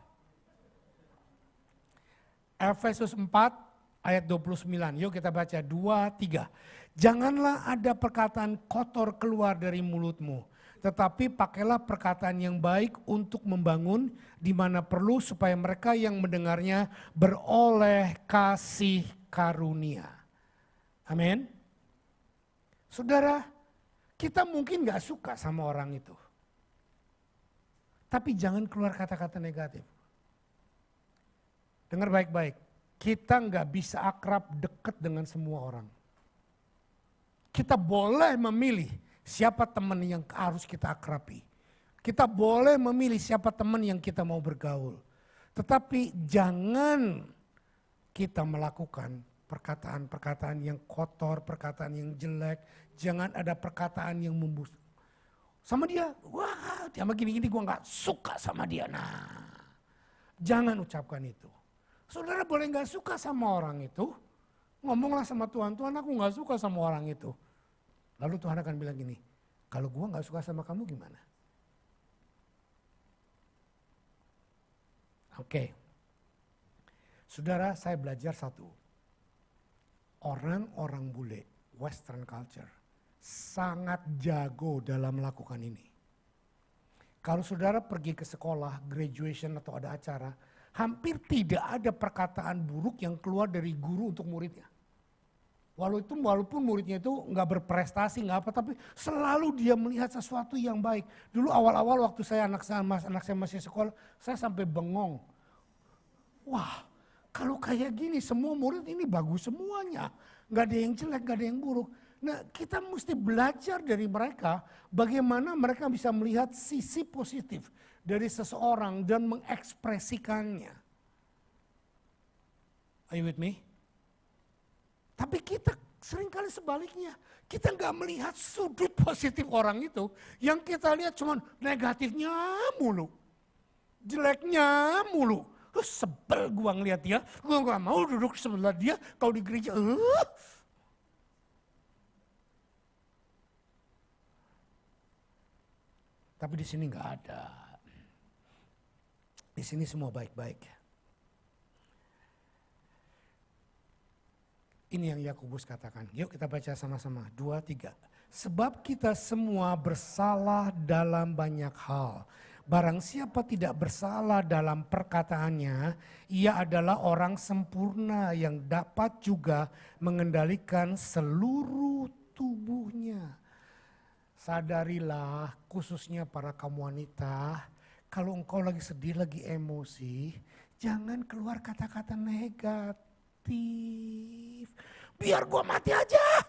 Efesus 4 ayat 29, yuk kita baca 2-3. Janganlah ada perkataan kotor keluar dari mulutmu, tetapi pakailah perkataan yang baik untuk membangun di mana perlu supaya mereka yang mendengarnya beroleh kasih karunia. Amin. Saudara, kita mungkin gak suka sama orang itu. Tapi jangan keluar kata-kata negatif. Dengar baik-baik. Kita nggak bisa akrab dekat dengan semua orang. Kita boleh memilih siapa teman yang harus kita akrabi. Kita boleh memilih siapa teman yang kita mau bergaul. Tetapi jangan kita melakukan perkataan-perkataan yang kotor, perkataan yang jelek. Jangan ada perkataan yang membusuk. Sama dia, wah dia sama gini-gini gue gak suka sama dia. Nah, jangan ucapkan itu. Saudara boleh gak suka sama orang itu, ngomonglah sama Tuhan, Tuhan aku gak suka sama orang itu. Lalu Tuhan akan bilang gini, kalau gue gak suka sama kamu gimana? Oke. Saudara, saya belajar satu. Orang-orang bule, Western culture, sangat jago dalam melakukan ini. Kalau saudara pergi ke sekolah, graduation atau ada acara, hampir tidak ada perkataan buruk yang keluar dari guru untuk muridnya. Walaupun muridnya itu nggak berprestasi, nggak apa, tapi selalu dia melihat sesuatu yang baik. Dulu awal-awal waktu anak saya masih sekolah, saya sampai bengong. Wah, kalau kayak gini semua murid ini bagus semuanya. Nggak ada yang jelek, nggak ada yang buruk. Nah, kita mesti belajar dari mereka bagaimana mereka bisa melihat sisi positif dari seseorang dan mengekspresikannya. Are you with me? Tapi kita seringkali sebaliknya. Kita nggak melihat sudut positif orang itu. Yang kita lihat cuma negatifnya mulu. Jeleknya mulu. Sebel gua ngeliat dia. Gua nggak mau duduk sebelah dia kalau di gereja. Tapi di sini nggak ada. Di sini semua baik-baik. Ini yang Yakobus katakan. Yuk kita baca sama-sama. 2, 3. Sebab kita semua bersalah dalam banyak hal. Barang siapa tidak bersalah dalam perkataannya, ia adalah orang sempurna yang dapat juga mengendalikan seluruh tubuhnya. Sadarilah, khususnya para kaum wanita, kalau engkau lagi sedih, lagi emosi, jangan keluar kata-kata negatif. Biar gue mati aja,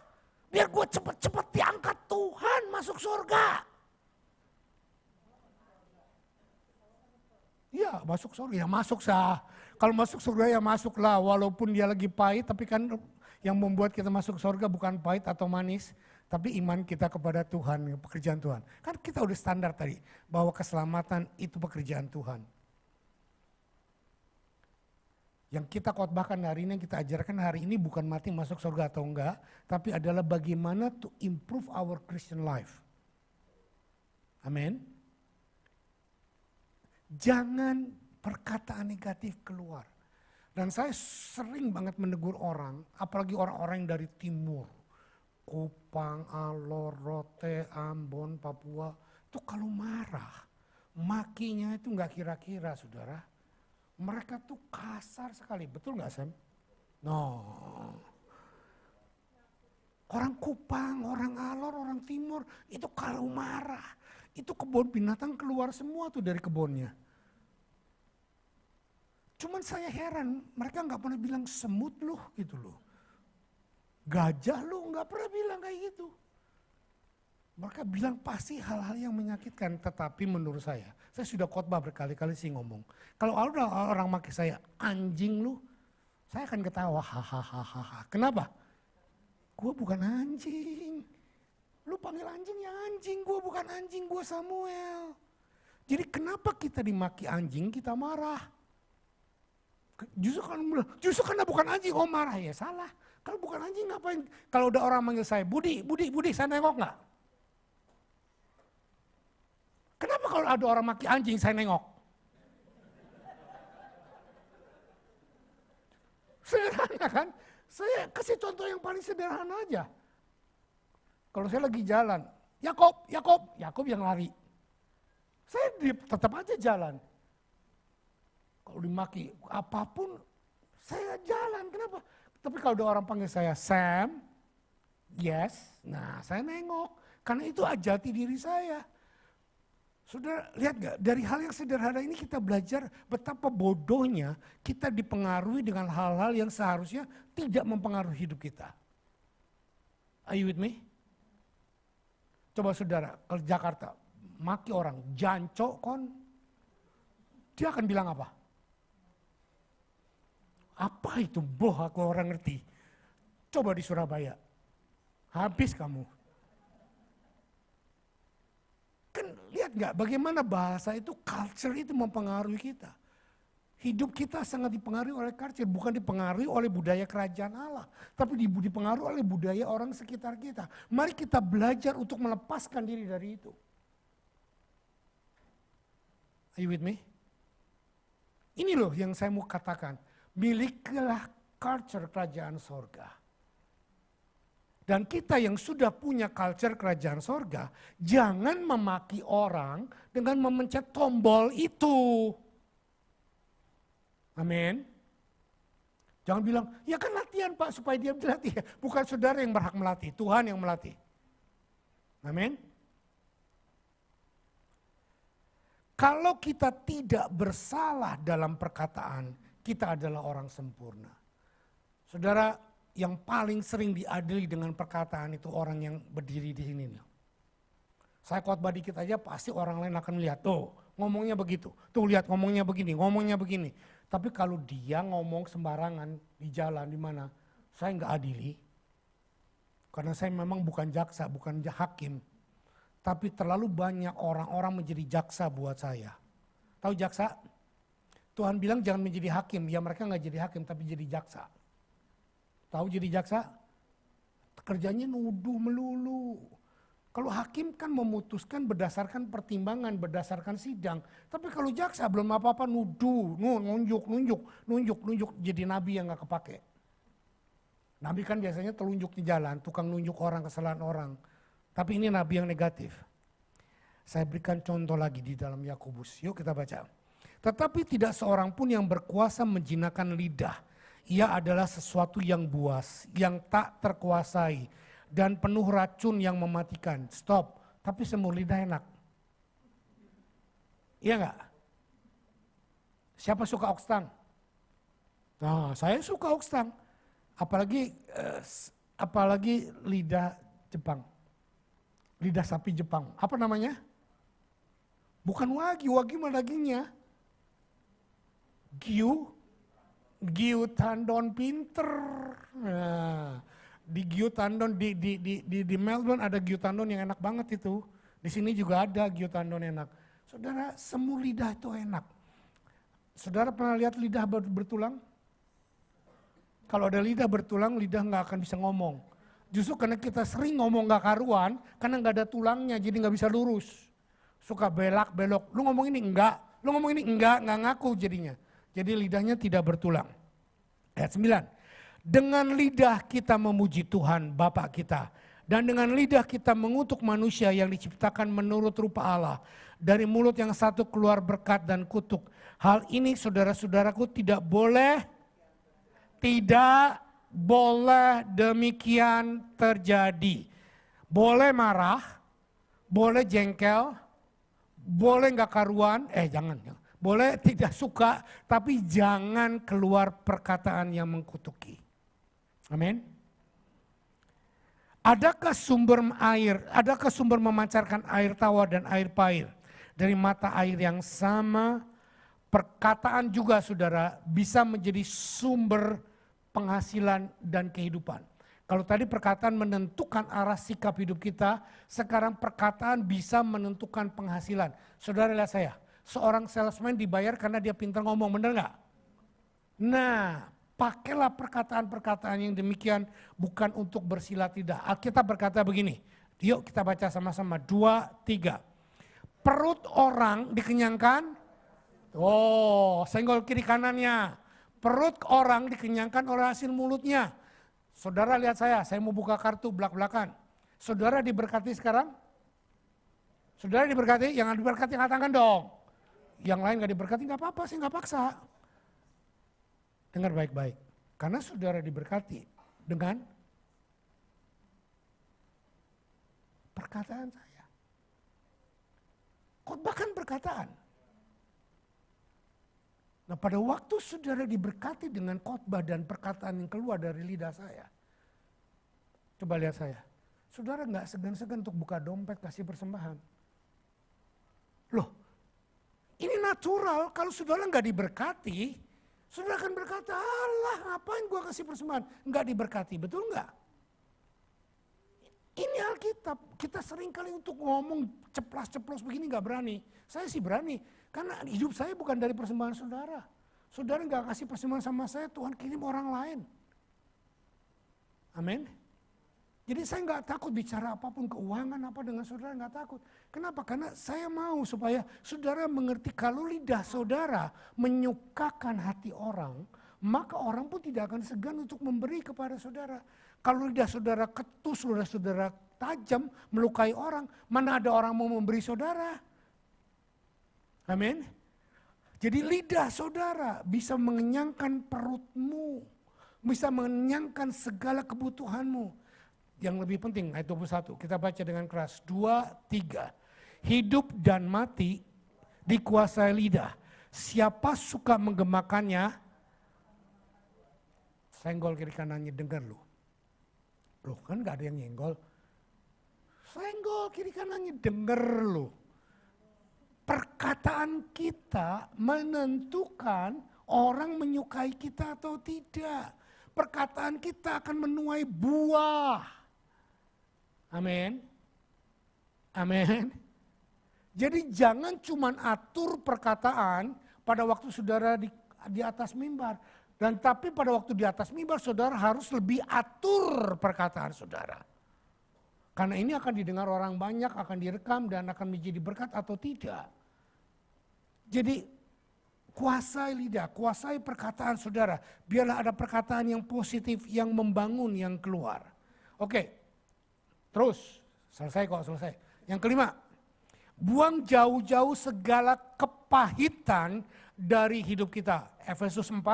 biar gue cepet-cepet diangkat Tuhan masuk surga. Ya masuk surga, ya masuk sah. Kalau masuk surga ya masuklah, walaupun dia lagi pahit, tapi kan yang membuat kita masuk surga bukan pahit atau manis, tapi iman kita kepada Tuhan, pekerjaan Tuhan. Kan kita udah standar tadi, bahwa keselamatan itu pekerjaan Tuhan. Yang kita khotbahkan hari ini, yang kita ajarkan hari ini bukan mati masuk surga atau enggak, tapi adalah bagaimana to improve our Christian life. Amin. Jangan perkataan negatif keluar. Dan saya sering banget menegur orang, apalagi orang-orang yang dari timur. Kupang, Alor, Rote, Ambon, Papua. Itu kalau marah, makinya itu enggak kira-kira saudara. Mereka tuh kasar sekali, betul gak Sam? No. Orang Kupang, orang Alor, orang Timur, itu kalau marah, itu kebun binatang keluar semua tuh dari kebunnya. Cuman saya heran, mereka gak pernah bilang semut loh gitu loh. Gajah loh, gak pernah bilang kayak gitu. Mereka bilang pasti hal-hal yang menyakitkan, tetapi menurut saya sudah khotbah berkali-kali sih ngomong. Kalau ada orang maki saya anjing lu, saya akan ketawa hahaha. Kenapa? Gue bukan anjing. Lu panggil anjing ya anjing, gue bukan anjing, gue Samuel. Jadi kenapa kita dimaki anjing kita marah? Justru karena bukan anjing, oh marah ya salah. Kalau bukan anjing ngapain? Kalau udah orang manggil saya, Budi, saya nengok gak? Kenapa kalau ada orang maki anjing saya nengok? Sederhana kan? Saya kasih contoh yang paling sederhana aja. Kalau saya lagi jalan, Yakob yang lari. Saya tetap aja jalan. Kalau dimaki apapun, saya jalan. Kenapa? Tapi kalau ada orang panggil saya Sam, yes, nah saya nengok. Karena itu jati diri saya. Saudara lihat gak, dari hal yang sederhana ini kita belajar betapa bodohnya kita dipengaruhi dengan hal-hal yang seharusnya tidak mempengaruhi hidup kita. Are you with me? Coba saudara ke Jakarta, maki orang, jancok kon, dia akan bilang apa? Apa itu boh, aku orang ngerti. Coba di Surabaya, habis kamu. Kan lihat nggak bagaimana bahasa itu, culture itu mempengaruhi kita. Hidup kita sangat dipengaruhi oleh culture, bukan dipengaruhi oleh budaya kerajaan Allah. Tapi dipengaruhi oleh budaya orang sekitar kita. Mari kita belajar untuk melepaskan diri dari itu. Are you with me? Ini loh yang saya mau katakan. Milikilah culture kerajaan sorga. Dan kita yang sudah punya culture kerajaan sorga, jangan memaki orang dengan memencet tombol itu. Amin. Jangan bilang, ya kan latihan Pak supaya dia berlatih. Bukan saudara yang berhak melatih, Tuhan yang melatih. Amin. Kalau kita tidak bersalah dalam perkataan, kita adalah orang sempurna. Saudara, yang paling sering diadili dengan perkataan itu orang yang berdiri di sini. Saya khotbah dikit aja pasti orang lain akan melihat, tuh ngomongnya begitu, tuh lihat ngomongnya begini, ngomongnya begini. Tapi kalau dia ngomong sembarangan di jalan di mana, saya nggak adili. Karena saya memang bukan jaksa, bukan hakim. Tapi terlalu banyak orang-orang menjadi jaksa buat saya. Tahu jaksa? Tuhan bilang jangan menjadi hakim, ya mereka nggak jadi hakim tapi jadi jaksa. Tahu jadi jaksa? Kerjanya nuduh melulu. Kalau hakim kan memutuskan berdasarkan pertimbangan, berdasarkan sidang. Tapi kalau jaksa belum apa-apa nuduh, nunjuk. Jadi nabi yang gak kepake. Nabi kan biasanya telunjuk di jalan, tukang nunjuk orang, kesalahan orang. Tapi ini nabi yang negatif. Saya berikan contoh lagi di dalam Yakobus. Yuk kita baca. Tetapi tidak seorang pun yang berkuasa menjinakkan lidah. Ia adalah sesuatu yang buas, yang tak terkuasai. Dan penuh racun yang mematikan. Stop. Tapi semur lidah enak. Iya enggak? Siapa suka oxtang? Nah, saya suka oxtang. Apalagi lidah Jepang. Lidah sapi Jepang. Apa namanya? Bukan wagi mah dagingnya. Giu tandon pinter. Nah, di Giu Tandon di Melbourne ada Giu Tandon yang enak banget itu. Di sini juga ada Giu Tandon enak. Saudara, semur lidah itu enak. Saudara pernah lihat lidah bertulang? Kalau ada lidah bertulang, lidah nggak akan bisa ngomong. Justru karena kita sering ngomong nggak karuan, karena nggak ada tulangnya, jadi nggak bisa lurus. Suka belok. Lu ngomong ini enggak, lu ngomong ini enggak ngaku jadinya. Jadi lidahnya tidak bertulang. Ayat 9. Dengan lidah kita memuji Tuhan Bapa kita. Dan dengan lidah kita mengutuk manusia yang diciptakan menurut rupa Allah. Dari mulut yang satu keluar berkat dan kutuk. Hal ini saudara-saudaraku tidak boleh demikian terjadi. Boleh marah, boleh jengkel, boleh gak karuan, jangan. Boleh tidak suka, tapi jangan keluar perkataan yang mengkutuki. Amin. Adakah sumber memancarkan air tawa dan air pahit dari mata air yang sama? Perkataan juga saudara bisa menjadi sumber penghasilan dan kehidupan. Kalau tadi perkataan menentukan arah sikap hidup kita, sekarang perkataan bisa menentukan penghasilan. Saudara lihat saya, seorang salesman dibayar karena dia pintar ngomong, benar nggak? Nah, pakailah perkataan-perkataan yang demikian bukan untuk bersilat lidah. Alkitab berkata begini, yuk kita baca sama-sama, 2, 3. Perut orang dikenyangkan, senggol kiri kanannya. Perut orang dikenyangkan oleh hasil mulutnya. Saudara lihat saya mau buka kartu belak-belakan. Saudara diberkati sekarang? Saudara diberkati, yang diberkati angkat tangan dong. Yang lain gak diberkati gak apa-apa, saya gak paksa. Dengar baik-baik, karena saudara diberkati dengan perkataan saya. Khotbah kan perkataan. Nah pada waktu saudara diberkati dengan khotbah dan perkataan yang keluar dari lidah saya. Coba lihat saya, saudara gak segan-segan untuk buka dompet kasih persembahan. Loh, ini natural, kalau saudara gak diberkati, Saudara akan berkata, alah ngapain gua kasih persembahan? Enggak diberkati, betul enggak? Ini Alkitab, kita sering kali untuk ngomong ceplas-ceplos begini enggak berani. Saya sih berani, karena hidup saya bukan dari persembahan saudara. Saudara enggak kasih persembahan sama saya, Tuhan kirim orang lain. Amin. Jadi saya nggak takut bicara apapun keuangan apa dengan saudara, nggak takut. Kenapa? Karena saya mau supaya saudara mengerti kalau lidah saudara menyukakan hati orang, maka orang pun tidak akan segan untuk memberi kepada saudara. Kalau lidah saudara ketus, lidah saudara tajam, melukai orang, mana ada orang mau memberi saudara? Amin. Jadi lidah saudara bisa mengenyangkan perutmu, bisa mengenyangkan segala kebutuhanmu. Yang lebih penting ayat 21, kita baca dengan keras. 2, 3. Hidup dan mati dikuasai lidah. Siapa suka menggemakannya, senggol kiri kanannya, dengar lu. Loh kan gak ada yang nyenggol. Senggol kiri kanannya, denger lu. Perkataan kita menentukan orang menyukai kita atau tidak. Perkataan kita akan menuai buah. Amin. Amin. Jadi jangan cuma atur perkataan pada waktu saudara di atas mimbar. Dan tapi pada waktu di atas mimbar saudara harus lebih atur perkataan saudara. Karena ini akan didengar orang banyak, akan direkam dan akan menjadi berkat atau tidak. Jadi kuasai lidah, kuasai perkataan saudara. Biarlah ada perkataan yang positif, yang membangun, yang keluar. Oke. Terus, selesai. Yang kelima, buang jauh-jauh segala kepahitan dari hidup kita. Efesus 4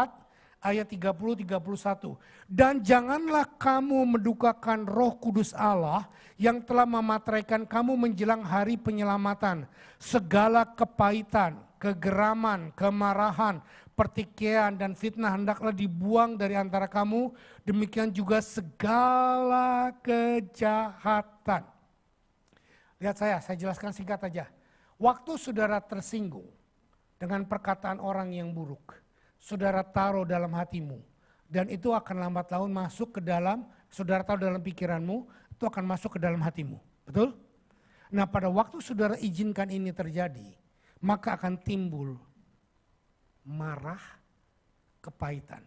ayat 30-31. Dan janganlah kamu mendukakan Roh Kudus Allah yang telah memateraikan kamu menjelang hari penyelamatan. Segala kepahitan, kegeraman, kemarahan, pertikaian dan fitnah hendaklah dibuang dari antara kamu, demikian juga segala kejahatan. Lihat saya jelaskan singkat aja. Waktu saudara tersinggung dengan perkataan orang yang buruk, saudara taruh dalam hatimu, dan itu akan lambat laun masuk ke dalam, saudara taruh dalam pikiranmu, itu akan masuk ke dalam hatimu, betul? Nah pada waktu saudara izinkan ini terjadi, maka akan timbul marah, kepahitan.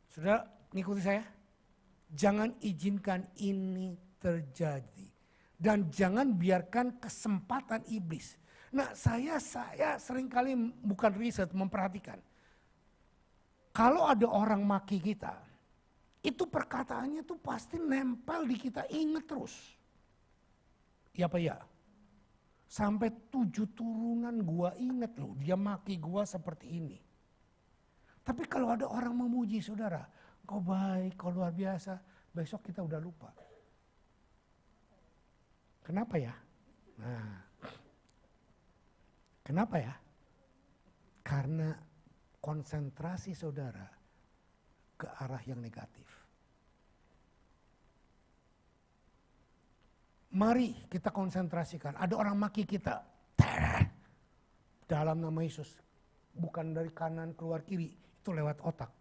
Sudah ngikuti saya? Jangan izinkan ini terjadi. Dan jangan biarkan kesempatan iblis. Nah saya seringkali bukan riset, memperhatikan. Kalau ada orang maki kita, itu perkataannya tuh pasti nempel di kita, inget terus. Ya apa ya? Sampai 7 turunan gua inget loh, dia maki gua seperti ini. Tapi kalau ada orang memuji saudara, kau baik, kau luar biasa, besok kita udah lupa. Kenapa ya? Nah, kenapa ya? Karena konsentrasi saudara ke arah yang negatif. Mari kita konsentrasikan. Ada orang maki kita. Dalam nama Yesus. Bukan dari kanan keluar kiri. Itu lewat otak.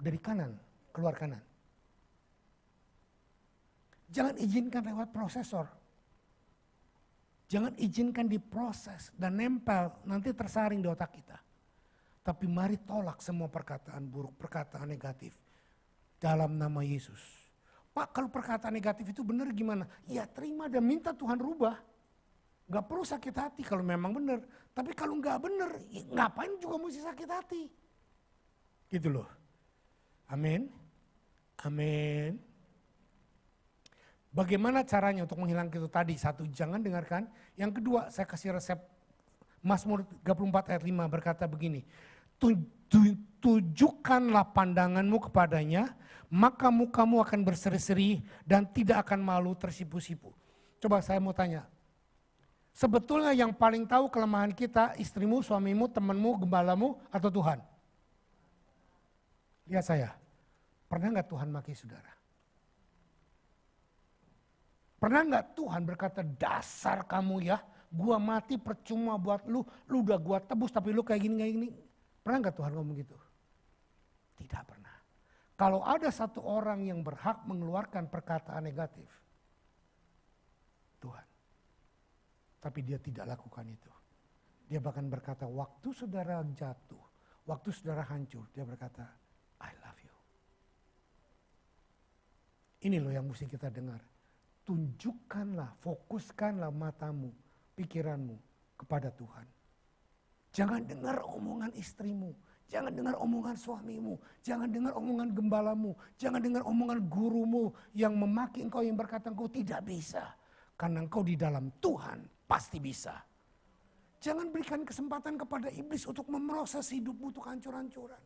Dari kanan keluar kanan. Jangan izinkan lewat prosesor. Jangan izinkan diproses dan nempel. Nanti tersaring di otak kita. Tapi mari tolak semua perkataan buruk, perkataan negatif. Dalam nama Yesus. Pak, kalau perkataan negatif itu benar gimana? Ya terima dan minta Tuhan rubah. Gak perlu sakit hati kalau memang benar. Tapi kalau gak benar, ya ngapain juga mesti sakit hati. Gitu loh. Amin. Amin. Bagaimana caranya untuk menghilangkan itu tadi? 1, jangan dengarkan. Yang kedua, saya kasih resep. Mazmur 34 ayat 5 berkata begini. Tujukanlah pandanganmu kepadanya, maka mukamu akan berseri-seri dan tidak akan malu tersipu-sipu. Coba saya mau tanya, sebetulnya yang paling tahu kelemahan kita, istrimu, suamimu, temanmu, gembalamu, atau Tuhan? Lihat saya, pernah nggak Tuhan maki saudara? Pernah nggak Tuhan berkata, dasar kamu ya, gua mati percuma buat lu udah gua tebus tapi lu kayak gini. Pernah gak Tuhan ngomong gitu? Tidak pernah. Kalau ada satu orang yang berhak mengeluarkan perkataan negatif, Tuhan. Tapi dia tidak lakukan itu. Dia bahkan berkata waktu saudara jatuh, waktu saudara hancur, dia berkata I love you. Ini loh yang mesti kita dengar. Tunjukkanlah, fokuskanlah matamu, pikiranmu kepada Tuhan. Jangan dengar omongan istrimu, jangan dengar omongan suamimu, jangan dengar omongan gembalamu, jangan dengar omongan gurumu yang memaki engkau, yang berkata engkau tidak bisa. Karena engkau di dalam Tuhan pasti bisa. Jangan berikan kesempatan kepada iblis untuk memproses hidupmu untuk hancur-hancuran.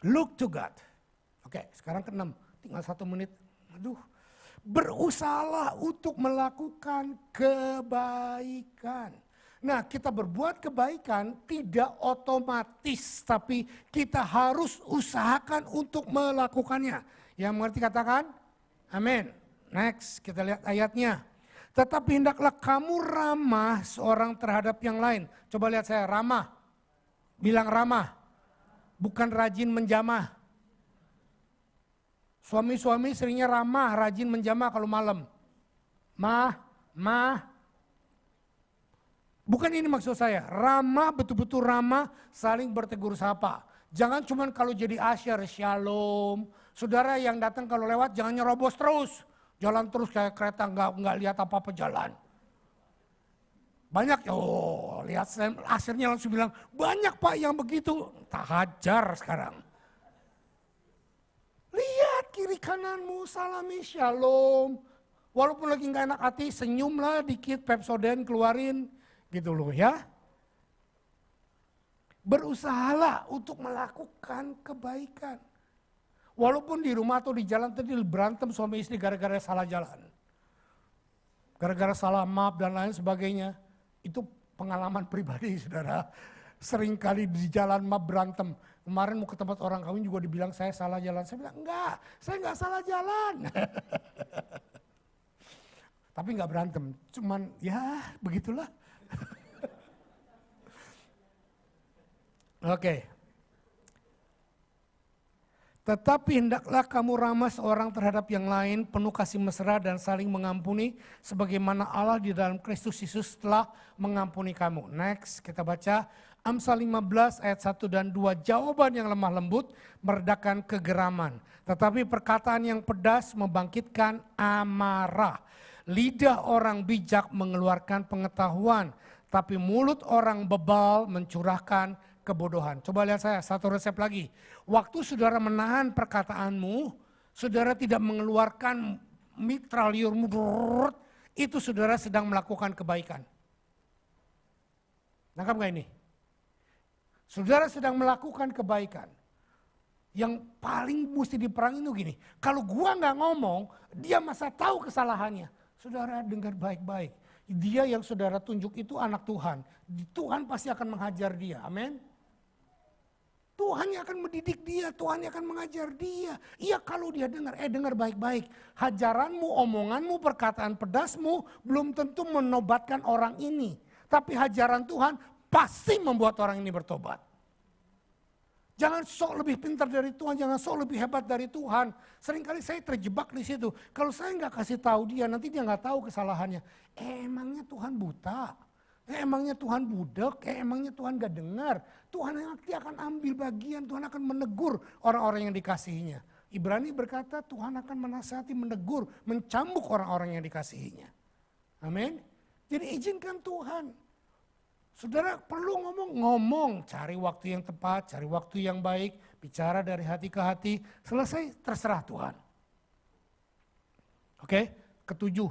Look to God. Oke, sekarang ke-6, tinggal 1 menit. Aduh, berusahalah untuk melakukan kebaikan. Nah, kita berbuat kebaikan tidak otomatis, tapi kita harus usahakan untuk melakukannya. Yang mengerti katakan, amin. Next, kita lihat ayatnya. Tetapi hendaklah kamu ramah seorang terhadap yang lain. Coba lihat saya, ramah. Bilang ramah, bukan rajin menjamah. Suami-suami seringnya ramah, rajin menjamah kalau malam. Bukan ini maksud saya, ramah betul-betul ramah, saling bertegur sapa. Jangan cuma kalau jadi asyar, shalom. Saudara yang datang kalau lewat jangan nyerobos terus. Jalan terus kayak kereta, nggak lihat apa-apa jalan. Banyak, lihat asyarnya langsung bilang, banyak Pak yang begitu. Tak hajar sekarang. Lihat kiri kananmu, salami shalom. Walaupun lagi gak enak hati, senyumlah dikit, Pepsodent keluarin. Gitu loh ya. Berusahalah untuk melakukan kebaikan. Walaupun di rumah atau di jalan tadi berantem suami istri gara-gara salah jalan. Gara-gara salah maaf dan lain sebagainya. Itu pengalaman pribadi saudara. Sering kali di jalan maaf berantem. Kemarin mau ke tempat orang kawin juga dibilang saya salah jalan. Saya bilang enggak, saya enggak salah jalan. Tapi enggak berantem, cuman ya begitulah. Oke. Tetapi hendaklah kamu ramah seorang terhadap yang lain, penuh kasih mesra dan saling mengampuni, sebagaimana Allah di dalam Kristus Yesus telah mengampuni kamu. Next, kita baca Amsal 15 ayat 1 dan 2. Jawaban yang lemah lembut meredakan kegeraman, tetapi perkataan yang pedas membangkitkan amarah. Lidah orang bijak mengeluarkan pengetahuan, tapi mulut orang bebal mencurahkan kebodohan. Coba lihat saya, satu resep lagi. Waktu saudara menahan perkataanmu, saudara tidak mengeluarkan mitraliurmu, itu saudara sedang melakukan kebaikan. Nangkap gak ini? Saudara sedang melakukan kebaikan. Yang paling mesti diperangi itu gini, kalau gua gak ngomong, dia masa tahu kesalahannya. Saudara dengar baik-baik. Dia yang saudara tunjuk itu anak Tuhan. Tuhan pasti akan menghajar dia, amin. Tuhan yang akan mendidik dia, Tuhan yang akan mengajar dia. Iya kalau dia dengar baik-baik. Hajaranmu, omonganmu, perkataan pedasmu belum tentu menobatkan orang ini. Tapi hajaran Tuhan pasti membuat orang ini bertobat. Jangan sok lebih pintar dari Tuhan, jangan sok lebih hebat dari Tuhan. Seringkali saya terjebak di situ. Kalau saya nggak kasih tahu dia, nanti dia nggak tahu kesalahannya. Emangnya Tuhan buta? Emangnya Tuhan budak? Emangnya Tuhan gak dengar? Tuhan nanti akan ambil bagian, Tuhan akan menegur orang-orang yang dikasihinya. Ibrani berkata Tuhan akan menasihati, menegur, mencambuk orang-orang yang dikasihinya. Amin. Jadi izinkan Tuhan. Saudara perlu ngomong, cari waktu yang tepat, cari waktu yang baik, bicara dari hati ke hati, selesai terserah Tuhan. Oke, ke-7.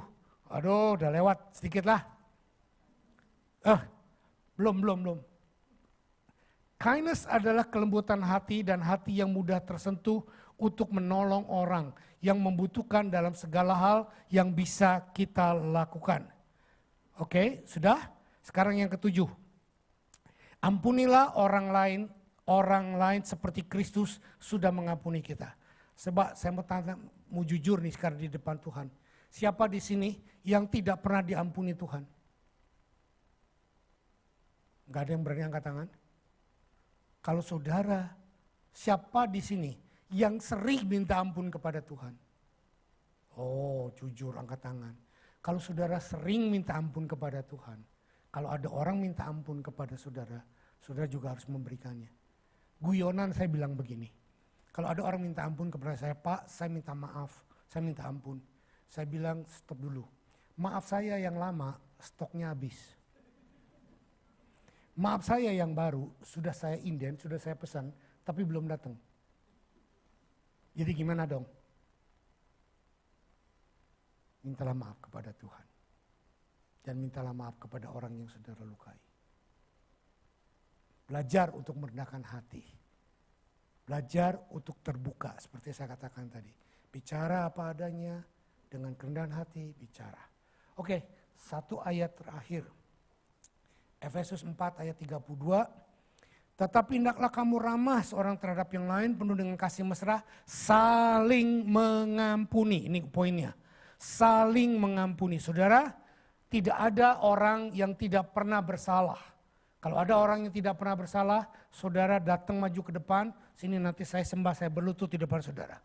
Aduh udah lewat sedikit lah. Belum. Kindness adalah kelembutan hati dan hati yang mudah tersentuh untuk menolong orang yang membutuhkan dalam segala hal yang bisa kita lakukan. Oke, sudah? Sekarang yang ke-7. Ampunilah orang lain seperti Kristus sudah mengampuni kita. Sebab saya mau jujur nih sekarang di depan Tuhan. Siapa di sini yang tidak pernah diampuni Tuhan? Gak ada yang berani angkat tangan? Kalau saudara, siapa di sini yang sering minta ampun kepada Tuhan? Oh, jujur angkat tangan. Kalau saudara sering minta ampun kepada Tuhan, kalau ada orang minta ampun kepada saudara, saudara juga harus memberikannya. Guyonan saya bilang begini, kalau ada orang minta ampun kepada saya, Pak, saya minta maaf, saya minta ampun. Saya bilang stop dulu, maaf saya yang lama stoknya habis. Maaf saya yang baru, sudah saya inden, sudah saya pesan, tapi belum datang. Jadi gimana dong? Mintalah maaf kepada Tuhan. Dan mintalah maaf kepada orang yang saudara lukai. Belajar untuk merendahkan hati. Belajar untuk terbuka, seperti saya katakan tadi. Bicara apa adanya, dengan kerendahan hati, bicara. Oke, satu ayat terakhir. Efesus 4 ayat 32, tetapi hendaklah kamu ramah seorang terhadap yang lain penuh dengan kasih mesra, saling mengampuni. Ini poinnya, saling mengampuni. Saudara, tidak ada orang yang tidak pernah bersalah. Kalau ada orang yang tidak pernah bersalah, saudara datang maju ke depan, sini nanti saya sembah, saya berlutut di depan saudara.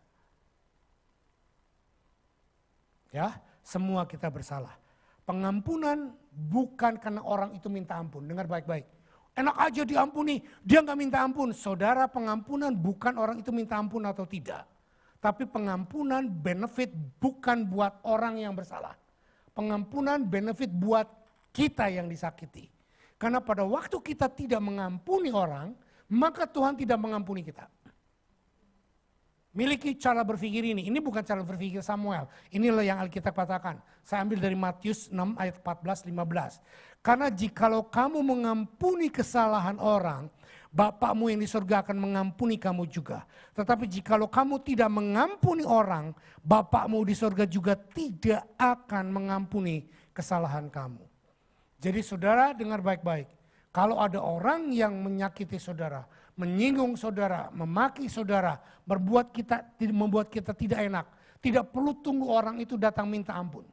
Ya, semua kita bersalah. Pengampunan bukan karena orang itu minta ampun. Dengar baik-baik. Enak aja diampuni, dia gak minta ampun. Saudara, pengampunan bukan orang itu minta ampun atau tidak. Tapi pengampunan benefit bukan buat orang yang bersalah. Pengampunan benefit buat kita yang disakiti. Karena pada waktu kita tidak mengampuni orang, maka Tuhan tidak mengampuni kita. Miliki cara berpikir ini bukan cara berpikir Samuel. Inilah yang Alkitab katakan. Saya ambil dari Matius 6 ayat 14-15. Karena jikalau kamu mengampuni kesalahan orang, Bapakmu yang di surga akan mengampuni kamu juga. Tetapi jikalau kamu tidak mengampuni orang, Bapakmu di surga juga tidak akan mengampuni kesalahan kamu. Jadi saudara dengar baik-baik. Kalau ada orang yang menyakiti saudara, menyinggung saudara, memaki saudara, membuat kita tidak enak. Tidak perlu tunggu orang itu datang minta ampun.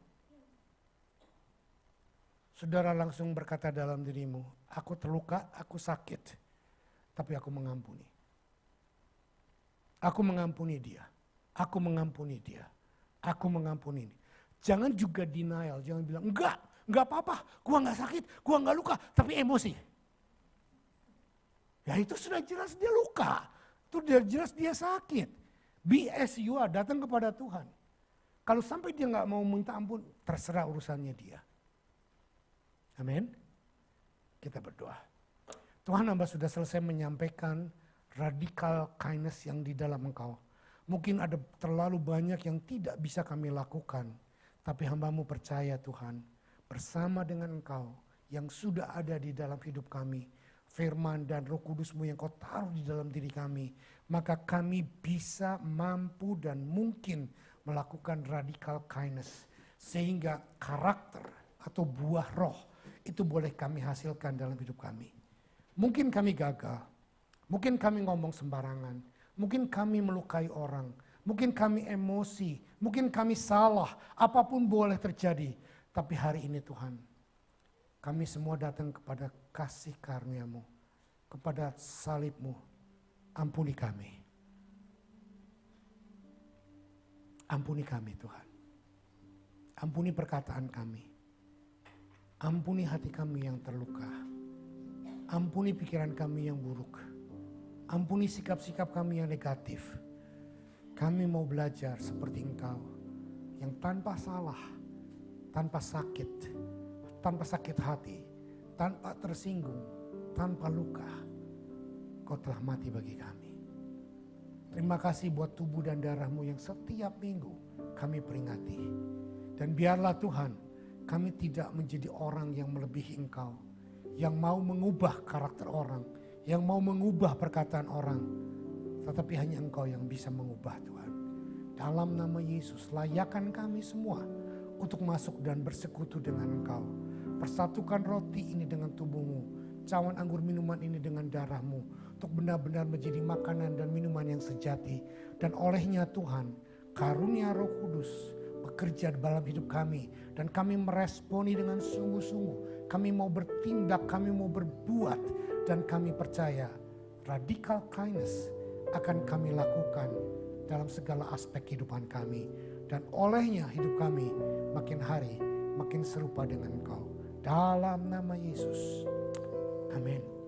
Saudara langsung berkata dalam dirimu, aku terluka, aku sakit, tapi aku mengampuni. Aku mengampuni dia, aku mengampuni dia, aku mengampuni dia. Jangan juga denial, jangan bilang enggak apa-apa, gua enggak sakit, gua enggak luka, tapi emosi. Ya itu sudah jelas dia luka, itu sudah jelas dia sakit. Be as you are, datang kepada Tuhan. Kalau sampai dia nggak mau minta ampun, terserah urusannya dia. Amin. Kita berdoa. Tuhan, hamba sudah selesai menyampaikan radical kindness yang di dalam Engkau. Mungkin ada terlalu banyak yang tidak bisa kami lakukan, tapi hamba-Mu percaya Tuhan, bersama dengan Engkau yang sudah ada di dalam hidup kami, firman dan Roh Kudus-Mu yang Kau taruh di dalam diri kami, maka kami bisa, mampu dan mungkin melakukan radical kindness. Sehingga karakter atau buah roh itu boleh kami hasilkan dalam hidup kami. Mungkin kami gagal, mungkin kami ngomong sembarangan, mungkin kami melukai orang, mungkin kami emosi, mungkin kami salah, apapun boleh terjadi. Tapi hari ini Tuhan, kami semua datang kepada kasih karunia-Mu, kepada salib-Mu. Ampuni kami. Ampuni kami Tuhan. Ampuni perkataan kami. Ampuni hati kami yang terluka. Ampuni pikiran kami yang buruk. Ampuni sikap-sikap kami yang negatif. Kami mau belajar seperti Engkau yang tanpa salah, tanpa sakit hati, tanpa tersinggung, tanpa luka, Kau telah mati bagi kami. Terima kasih buat tubuh dan darah-Mu yang setiap minggu kami peringati. Dan biarlah Tuhan, kami tidak menjadi orang yang melebihi Engkau, yang mau mengubah karakter orang, yang mau mengubah perkataan orang, tetapi hanya Engkau yang bisa mengubah Tuhan. Dalam nama Yesus, layakan kami semua untuk masuk dan bersekutu dengan Engkau. Persatukan roti ini dengan tubuh-Mu, cawan anggur minuman ini dengan darah-Mu, untuk benar-benar menjadi makanan dan minuman yang sejati. Dan olehnya Tuhan, karunia Roh Kudus bekerja dalam hidup kami. Dan kami meresponi dengan sungguh-sungguh. Kami mau bertindak, kami mau berbuat. Dan kami percaya radical kindness akan kami lakukan dalam segala aspek kehidupan kami. Dan olehnya hidup kami makin hari makin serupa dengan Engkau. Dalam nama Yesus. Amin.